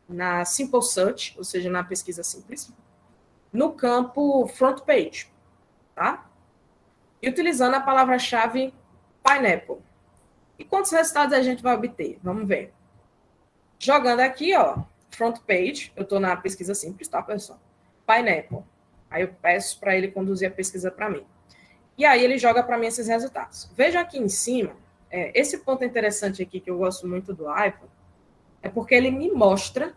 [SPEAKER 1] na Simple Search, ou seja, na pesquisa simples, no campo Front Page, tá? E utilizando a palavra-chave Pineapple. E quantos resultados a gente vai obter? Vamos ver. Jogando aqui, ó, Front Page, eu estou na pesquisa simples, tá, pessoal? Pineapple. Aí eu peço para ele conduzir a pesquisa para mim. E aí ele joga para mim esses resultados. Veja aqui em cima, esse ponto interessante aqui que eu gosto muito do iPhone, é porque ele me mostra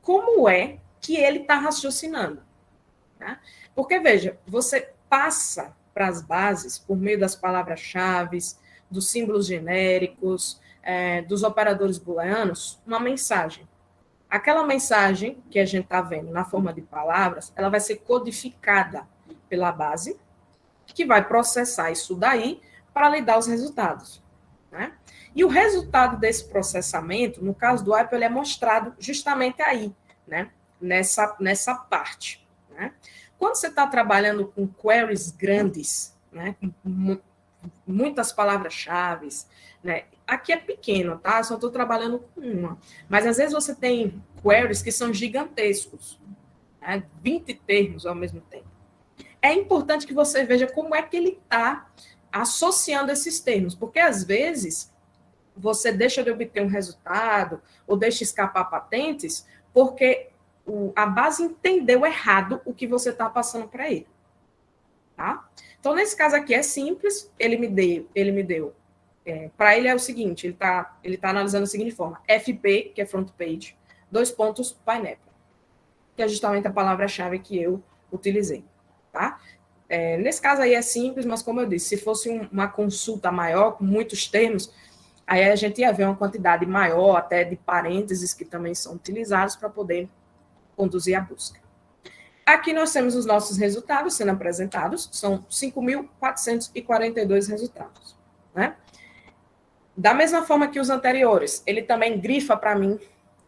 [SPEAKER 1] como é que ele está raciocinando. Tá? Porque, veja, você passa para as bases por meio das palavras-chave, dos símbolos genéricos, dos operadores booleanos, uma mensagem. Aquela mensagem que a gente está vendo na forma de palavras, ela vai ser codificada pela base, que vai processar isso daí para lhe dar os resultados, né? E o resultado desse processamento, no caso do IPO, ele é mostrado justamente aí, né? Nessa parte, né? Quando você está trabalhando com queries grandes, né? Com muitas palavras-chave, né? Aqui é pequeno, tá? Só estou trabalhando com uma. Mas às vezes você tem queries que são gigantescos, né? 20 termos ao mesmo tempo. É importante que você veja como é que ele está associando esses termos, porque às vezes você deixa de obter um resultado ou deixa escapar patentes porque a base entendeu errado o que você está passando para ele. Tá? Então, nesse caso aqui é simples, ele me deu. Para ele é o seguinte, ele tá analisando da seguinte forma: FP, que é front page, 2 pontos, Pineapple, que é justamente a palavra-chave que eu utilizei. Tá? Nesse caso aí é simples, mas como eu disse, se fosse uma consulta maior, com muitos termos, aí a gente ia ver uma quantidade maior, até de parênteses que também são utilizados para poder conduzir a busca. Aqui nós temos os nossos resultados sendo apresentados, são 5.442 resultados, né? Da mesma forma que os anteriores, ele também grifa para mim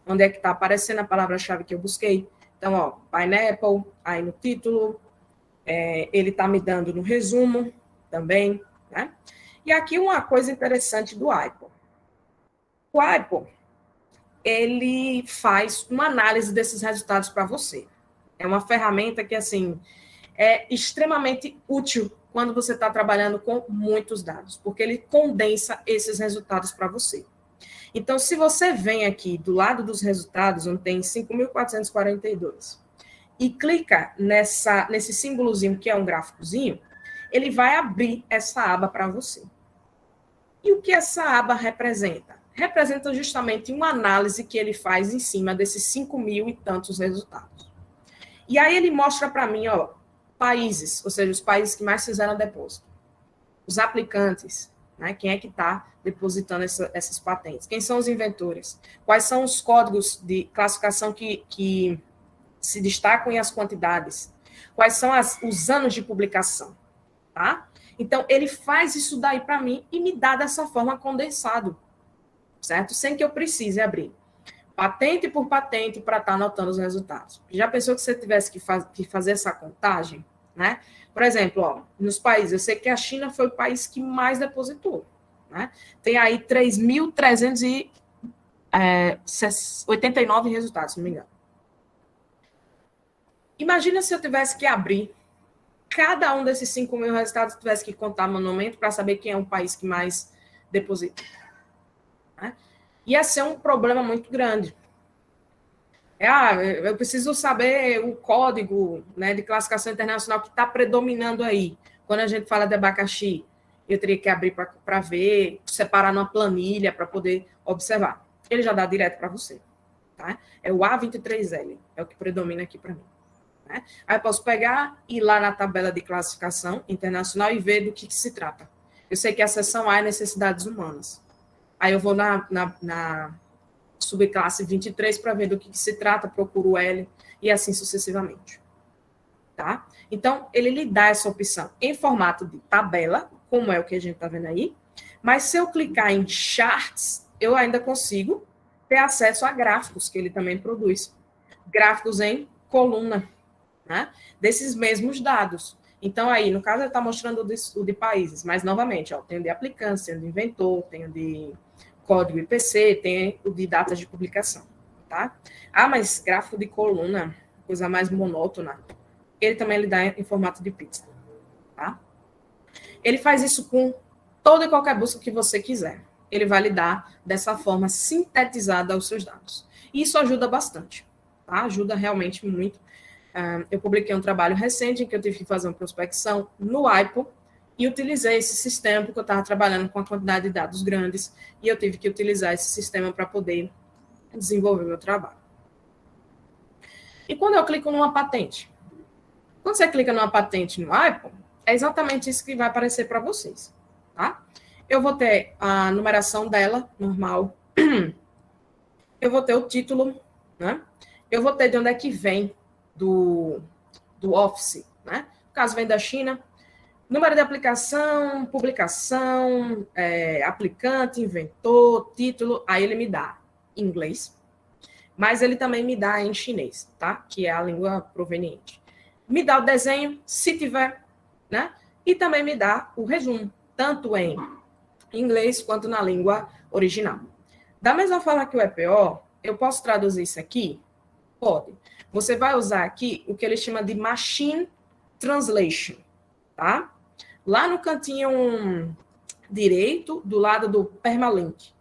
[SPEAKER 1] onde é que está aparecendo a palavra-chave que eu busquei. Então, ó, Pineapple, aí no título, ele está me dando no resumo também, né? E aqui uma coisa interessante do IPO. O IPO, ele faz uma análise desses resultados para você. É uma ferramenta que, assim, é extremamente útil quando você está trabalhando com muitos dados, porque ele condensa esses resultados para você. Então, se você vem aqui do lado dos resultados, onde tem 5.442, e clica nesse símbolozinho que é um gráficozinho, ele vai abrir essa aba para você. E o que essa aba representa? Representa justamente uma análise que ele faz em cima desses 5.000 e tantos resultados. E aí ele mostra para mim, ó, países, ou seja, os países que mais fizeram depósito, os aplicantes, né, quem é que está depositando essas patentes, quem são os inventores, quais são os códigos de classificação que se destacam e as quantidades, quais são os anos de publicação, tá? Então, ele faz isso daí para mim e me dá dessa forma condensado, certo? Sem que eu precise abrir patente por patente para estar anotando os resultados. Já pensou que você tivesse que fazer essa contagem, né? Por exemplo, ó, nos países, eu sei que a China foi o país que mais depositou, né? Tem aí 3.389 resultados, se não me engano. Imagina se eu tivesse que abrir cada um desses 5.000 resultados, tivesse que contar manualmente para saber quem é o país que mais deposita, né? Ia ser um problema muito grande. Eu preciso saber o código, né, de classificação internacional que está predominando aí. Quando a gente fala de abacaxi, eu teria que abrir para ver, separar numa planilha para poder observar. Ele já dá direto para você. Tá? É o A23L, é o que predomina aqui para mim. Né? Aí eu posso pegar, ir lá na tabela de classificação internacional e ver do que se trata. Eu sei que a seção A é necessidades humanas. Aí eu vou na subclasse 23 para ver do que se trata, procuro o L e assim sucessivamente. Tá? Então, ele lhe dá essa opção em formato de tabela, como é o que a gente está vendo aí, mas se eu clicar em charts, eu ainda consigo ter acesso a gráficos que ele também produz. Gráficos em coluna, né? Desses mesmos dados. Então, aí, no caso, ele está mostrando o de países, mas, novamente, ó, tem o de aplicante, tem o de inventor, tem o de código IPC, tem o de datas de publicação, tá? Ah, mas gráfico de coluna, coisa mais monótona, ele também lhe dá em formato de pizza, tá? Ele faz isso com toda e qualquer busca que você quiser. Ele vai lhe dar dessa forma sintetizada os seus dados. E isso ajuda bastante, tá? Ajuda realmente muito. Eu publiquei um trabalho recente em que eu tive que fazer uma prospecção no IPO e utilizei esse sistema porque eu estava trabalhando com uma quantidade de dados grandes e eu tive que utilizar esse sistema para poder desenvolver meu trabalho. E quando eu clico numa patente? Quando você clica numa patente no IPO, é exatamente isso que vai aparecer para vocês, tá? Eu vou ter a numeração dela, normal. Eu vou ter o título, né? Eu vou ter de onde é que vem do Office, né? No caso, vem da China. Número de aplicação, publicação, aplicante, inventor, título, aí ele me dá em inglês, mas ele também me dá em chinês, tá? Que é a língua proveniente. Me dá o desenho, se tiver, né? E também me dá o resumo, tanto em inglês quanto na língua original. Da mesma forma que o EPO, eu posso traduzir isso aqui? Pode. Você vai usar aqui o que ele chama de Machine Translation, tá? Lá no cantinho direito, do lado do Permalink.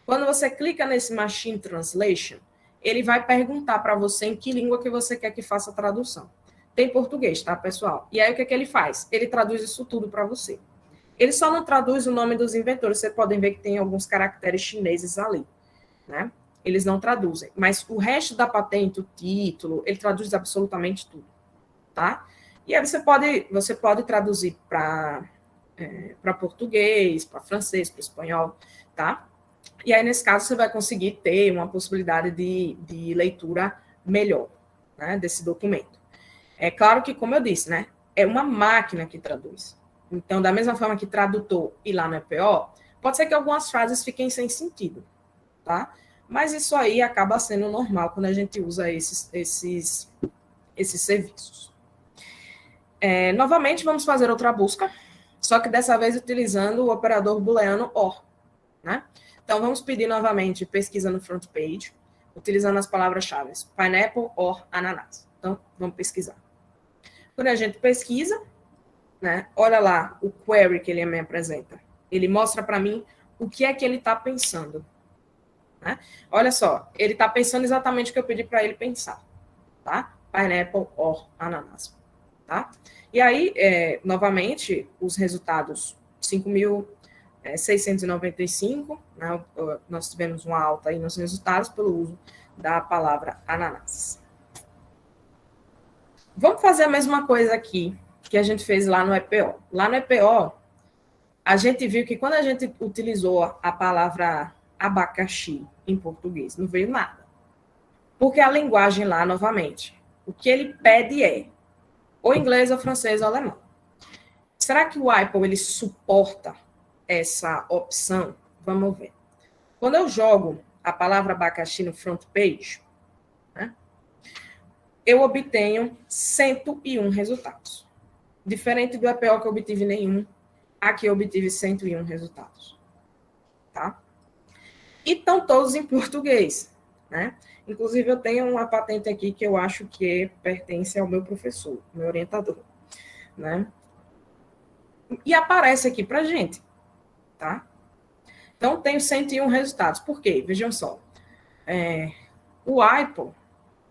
[SPEAKER 1] Quando você clica nesse Machine Translation, ele vai perguntar para você em que língua que você quer que faça a tradução. Tem português, tá, pessoal? E aí, o que ele faz? Ele traduz isso tudo para você. Ele só não traduz o nome dos inventores. Vocês podem ver que tem alguns caracteres chineses ali, né? Eles não traduzem. Mas o resto da patente, o título, ele traduz absolutamente tudo, tá? E aí você pode traduzir para português, para francês, para espanhol, tá? E aí, nesse caso, você vai conseguir ter uma possibilidade de leitura melhor, né, desse documento. É claro que, como eu disse, né, é uma máquina que traduz. Então, da mesma forma que tradutor e lá no EPO, pode ser que algumas frases fiquem sem sentido, tá? Mas isso aí acaba sendo normal quando a gente usa esses serviços. Novamente, vamos fazer outra busca, só que dessa vez utilizando o operador booleano OR, né? Então, vamos pedir novamente pesquisa no front page, utilizando as palavras-chave pineapple, OR, ananás. Então, vamos pesquisar. Quando a gente pesquisa, né, olha lá o query que ele me apresenta. Ele mostra para mim o que é que ele está pensando. Né? Olha só, ele está pensando exatamente o que eu pedi para ele pensar. Tá? Pineapple, OR, ananás. Tá? E aí, novamente, os resultados 5.695, né? Nós tivemos uma alta aí nos resultados pelo uso da palavra ananás. Vamos fazer a mesma coisa aqui que a gente fez lá no EPO. Lá no EPO, a gente viu que quando a gente utilizou a palavra abacaxi em português, não veio nada. Porque a linguagem lá, novamente, o que ele pede é ou inglês, ou francês, ou alemão. Será que o IPO ele suporta essa opção? Vamos ver. Quando eu jogo a palavra abacaxi no front page, né, eu obtenho 101 resultados. Diferente do EPO que eu obtive nenhum, aqui eu obtive 101 resultados. Tá? E estão todos em português, né? Inclusive, eu tenho uma patente aqui que eu acho que pertence ao meu professor, meu orientador, né? E aparece aqui para a gente, tá? Então, tenho 101 resultados. Por quê? Vejam só. O IPO,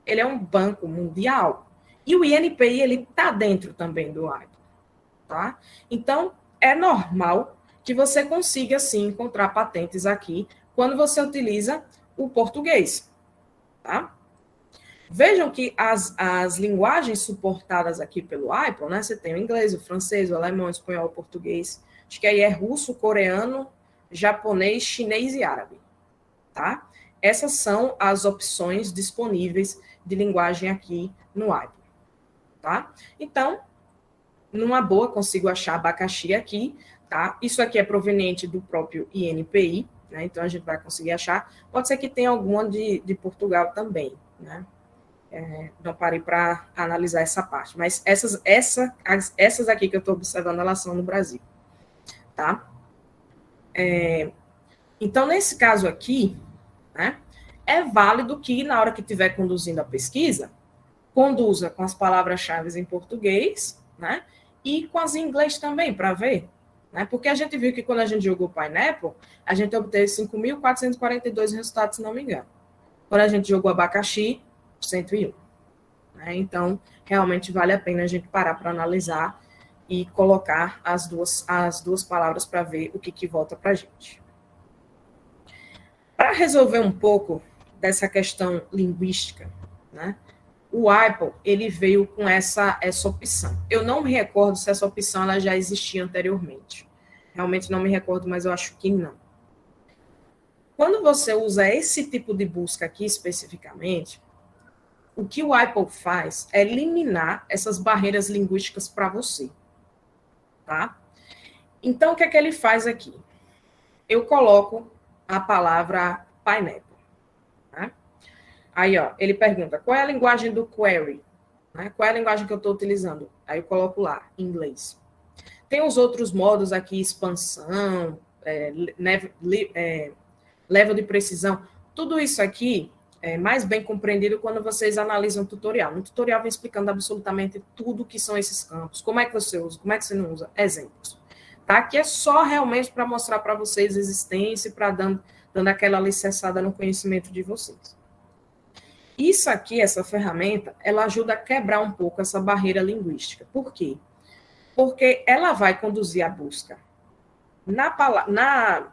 [SPEAKER 1] ele é um banco mundial. E o INPI, ele está dentro também do IPO, tá? Então, é normal que você consiga, sim, encontrar patentes aqui quando você utiliza o português, tá? Vejam que as linguagens suportadas aqui pelo IPO, né? Você tem o inglês, o francês, o alemão, o espanhol, o português. Acho que aí é russo, coreano, japonês, chinês e árabe, tá? Essas são as opções disponíveis de linguagem aqui no IPO, tá? Então, numa boa, consigo achar abacaxi aqui, tá? Isso aqui é proveniente do próprio INPI, né? Então, a gente vai conseguir achar. Pode ser que tenha alguma de Portugal também, né? Não parei para analisar essa parte, mas essas aqui que eu estou observando, elas são no Brasil, tá? Então, nesse caso aqui, né, é válido que, na hora que estiver conduzindo a pesquisa, conduza com as palavras-chave em português, né, e com as em inglês também, para ver, né, porque a gente viu que quando a gente jogou Pineapple, a gente obteve 5.442 resultados, se não me engano. Quando a gente jogou abacaxi, 101. Né, então, realmente vale a pena a gente parar para analisar e colocar as duas palavras para ver o que volta para a gente. Para resolver um pouco dessa questão linguística, né, o IPO, ele veio com essa opção. Eu não me recordo se essa opção ela já existia anteriormente. Realmente não me recordo, mas eu acho que não. Quando você usa esse tipo de busca aqui especificamente, o que o Apple faz é eliminar essas barreiras linguísticas para você, tá? Então, o que é que ele faz aqui? Eu coloco a palavra pineapple, né? Aí, ó, ele pergunta, qual é a linguagem do query? Né? Qual é a linguagem que eu estou utilizando? Aí eu coloco lá, inglês. Tem os outros modos aqui, expansão, level de precisão. Tudo isso aqui é mais bem compreendido quando vocês analisam o tutorial. No tutorial vem explicando absolutamente tudo o que são esses campos, como é que você usa, como é que você não usa, exemplos. Tá? Aqui é só realmente para mostrar para vocês a existência e para dando aquela alicerçada no conhecimento de vocês. Isso aqui, essa ferramenta, ela ajuda a quebrar um pouco essa barreira linguística. Por quê? Porque ela vai conduzir a busca na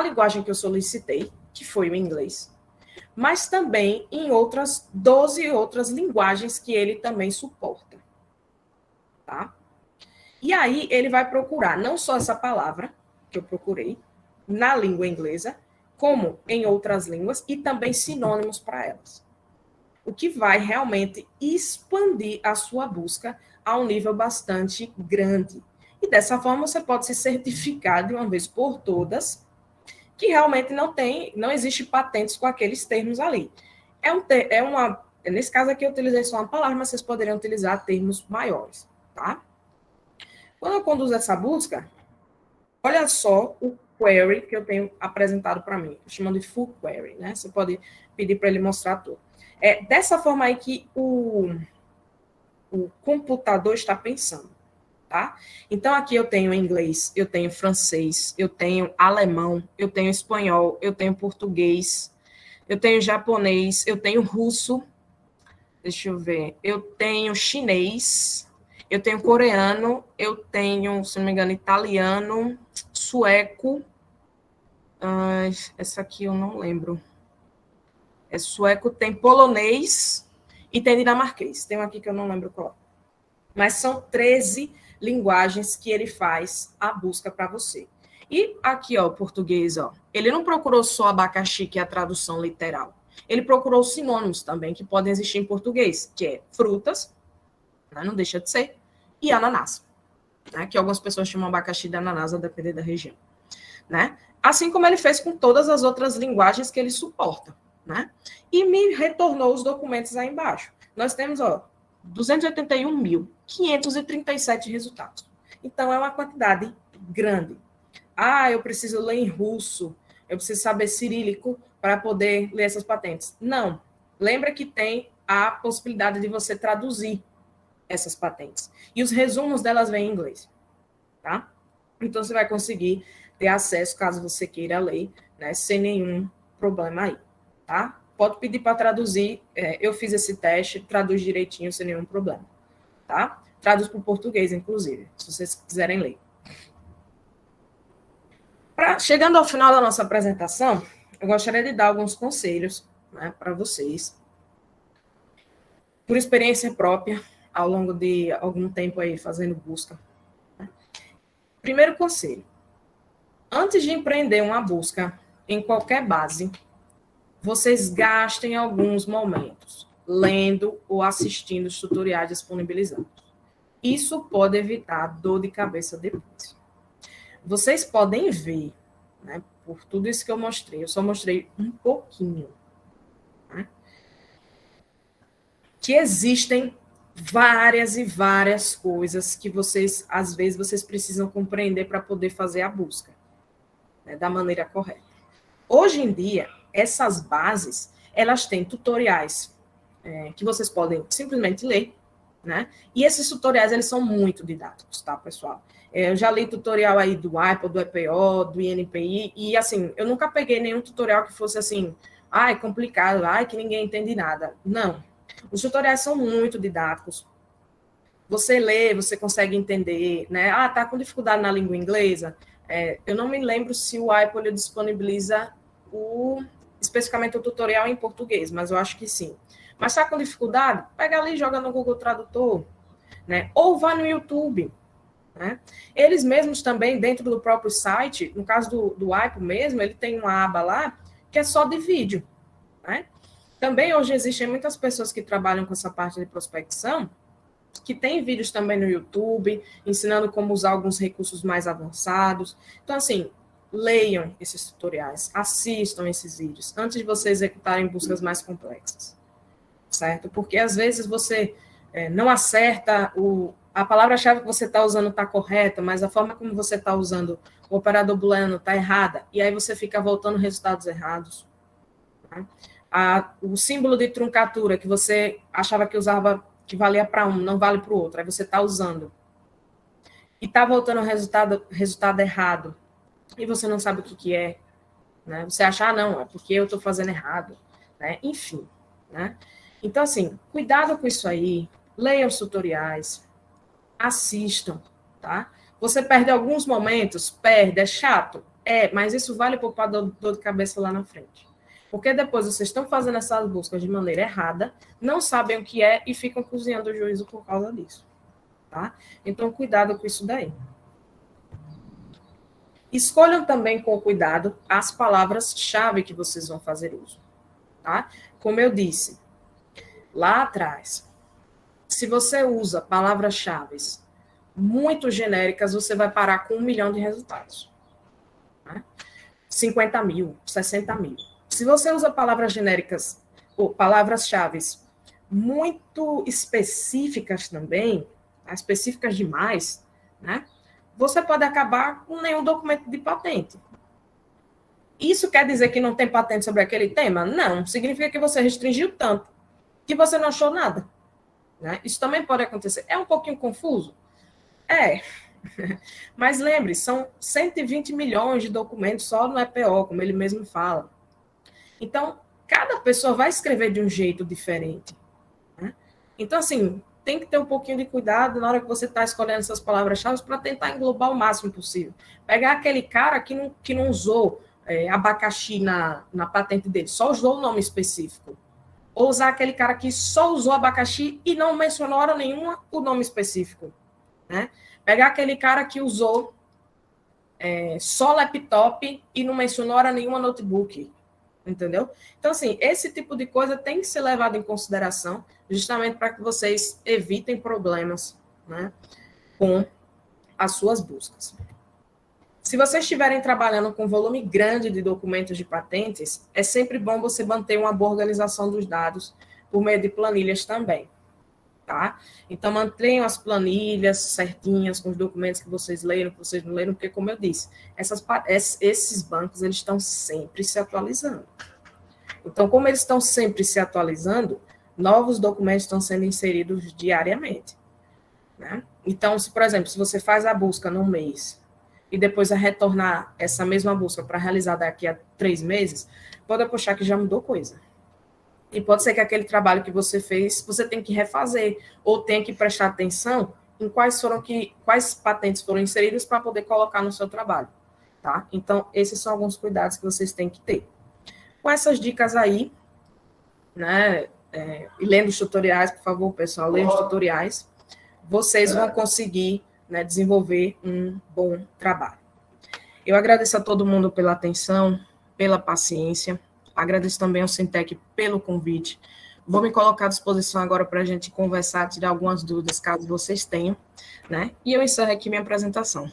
[SPEAKER 1] linguagem que eu solicitei, que foi o inglês, mas também em outras 12 outras linguagens que ele também suporta. Tá? E aí ele vai procurar não só essa palavra que eu procurei na língua inglesa, como em outras línguas e também sinônimos para elas. O que vai realmente expandir a sua busca a um nível bastante grande. E dessa forma você pode se certificar de uma vez por todas que realmente não existe patentes com aqueles termos ali. Nesse caso aqui eu utilizei só uma palavra, mas vocês poderiam utilizar termos maiores, tá? Quando eu conduzo essa busca, olha só o query que eu tenho apresentado para mim, chamando de full query, né? Você pode pedir para ele mostrar tudo. É dessa forma aí que o computador está pensando, tá? Então, aqui eu tenho inglês, eu tenho francês, eu tenho alemão, eu tenho espanhol, eu tenho português, eu tenho japonês, eu tenho russo, deixa eu ver, eu tenho chinês, eu tenho coreano, eu tenho, se não me engano, italiano, sueco, essa aqui eu não lembro. É sueco, tem polonês e tem dinamarquês. Tem um aqui que eu não lembro qual. Mas são 13 linguagens que ele faz a busca para você. E aqui, ó, o português, ó, ele não procurou só abacaxi, que é a tradução literal. Ele procurou sinônimos também que podem existir em português, que é frutas, né, não deixa de ser, e ananás, né, que algumas pessoas chamam abacaxi de ananás, a depender da região, né? Assim como ele fez com todas as outras linguagens que ele suporta, né? E me retornou os documentos aí embaixo. Nós temos, ó, 281.537 resultados. Então, é uma quantidade grande. Ah, eu preciso ler em russo, eu preciso saber cirílico para poder ler essas patentes. Não. Lembra que tem a possibilidade de você traduzir essas patentes. E os resumos delas vêm em inglês. Tá? Então, você vai conseguir ter acesso, caso você queira ler, né, sem nenhum problema aí. Tá? Pode pedir para traduzir. Eu fiz esse teste, traduz direitinho, sem nenhum problema. Tá? Traduz para o português, inclusive, se vocês quiserem ler. Chegando ao final da nossa apresentação, eu gostaria de dar alguns conselhos, né, para vocês, por experiência própria, ao longo de algum tempo aí fazendo busca. Né? Primeiro conselho: antes de empreender uma busca em qualquer base, vocês gastem alguns momentos lendo ou assistindo os tutoriais disponibilizados. Isso pode evitar dor de cabeça depois. Vocês podem ver, né, por tudo isso que eu mostrei, eu só mostrei um pouquinho, né, que existem várias e várias coisas que vocês, às vezes, vocês precisam compreender para poder fazer a busca, né, da maneira correta. Hoje em dia, essas bases, elas têm tutoriais que vocês podem simplesmente ler, né? E esses tutoriais, eles são muito didáticos, tá, pessoal? Eu já li tutorial aí do Apple, do EPO, do INPI, e assim, eu nunca peguei nenhum tutorial que fosse assim, ai, complicado, ai, que ninguém entende nada. Não. Os tutoriais são muito didáticos. Você lê, você consegue entender, né? Ah, tá com dificuldade na língua inglesa? Eu não me lembro se o Apple disponibiliza especificamente o tutorial em português, mas eu acho que sim. Mas está com dificuldade? Pega ali e joga no Google Tradutor, né? Ou vai no YouTube, né? Eles mesmos também, dentro do próprio site, no caso do Apple mesmo, ele tem uma aba lá que é só de vídeo, né? Também hoje existem muitas pessoas que trabalham com essa parte de prospecção, que tem vídeos também no YouTube, ensinando como usar alguns recursos mais avançados. Então, assim, leiam esses tutoriais, assistam esses vídeos, antes de você executarem buscas mais complexas, certo? Porque, às vezes, você não acerta, a palavra-chave que você está usando está correta, mas a forma como você está usando o operador booleano está errada, e aí você fica voltando resultados errados. Tá? O símbolo de truncatura que você achava que usava, que valia para um, não vale para o outro, aí você está usando. E está voltando o resultado errado, e você não sabe o que é. Né? Você acha, não, é porque eu estou fazendo errado. Né? Enfim. Né? Então, assim, cuidado com isso aí, leiam os tutoriais, assistam, tá? Você perde alguns momentos, perde, é chato, mas isso vale para dor de cabeça lá na frente. Porque depois vocês estão fazendo essas buscas de maneira errada, não sabem o que é e ficam cozinhando o juízo por causa disso, tá? Então, cuidado com isso daí. Escolham também com cuidado as palavras-chave que vocês vão fazer uso, tá? Como eu disse lá atrás, se você usa palavras-chave muito genéricas, você vai parar com 1 milhão de resultados. Né? 50 mil, 60 mil. Se você usa palavras genéricas ou palavras-chave muito específicas também, específicas demais, né? Você pode acabar com nenhum documento de patente. Isso quer dizer que não tem patente sobre aquele tema? Não. Significa que você restringiu tanto que você não achou nada. Né? Isso também pode acontecer. É um pouquinho confuso? Mas lembre, são 120 milhões de documentos só no EPO, como ele mesmo fala. Então, cada pessoa vai escrever de um jeito diferente. Né? Então, assim, tem que ter um pouquinho de cuidado na hora que você está escolhendo essas palavras-chave para tentar englobar o máximo possível. Pegar aquele cara que não usou abacaxi na patente dele, só usou o nome específico. Ou usar aquele cara que só usou abacaxi e não mencionou hora nenhuma o nome específico. Né? Pegar aquele cara que usou só laptop e não mencionou hora nenhuma notebook. Entendeu? Então, assim, esse tipo de coisa tem que ser levado em consideração justamente para que vocês evitem problemas, né, com as suas buscas. Se vocês estiverem trabalhando com volume grande de documentos de patentes, é sempre bom você manter uma boa organização dos dados por meio de planilhas também, tá? Então, mantenham as planilhas certinhas com os documentos que vocês leram, que vocês não leram, porque, como eu disse, esses bancos, eles estão sempre se atualizando. Então, como eles estão sempre se atualizando, novos documentos estão sendo inseridos diariamente. Né? Então, por exemplo, se você faz a busca num mês e depois a retornar essa mesma busca para realizar daqui a 3 meses, pode apostar que já mudou coisa. E pode ser que aquele trabalho que você fez, você tem que refazer, ou tem que prestar atenção em quais patentes foram inseridas para poder colocar no seu trabalho. Tá? Então, esses são alguns cuidados que vocês têm que ter. Com essas dicas aí, né, e lendo os tutoriais, por favor, pessoal, leiam os tutoriais, vocês vão conseguir, né, desenvolver um bom trabalho. Eu agradeço a todo mundo pela atenção, pela paciência, agradeço também ao Syntec pelo convite. Vou me colocar à disposição agora para a gente conversar, tirar algumas dúvidas, caso vocês tenham, né? E eu encerro aqui minha apresentação.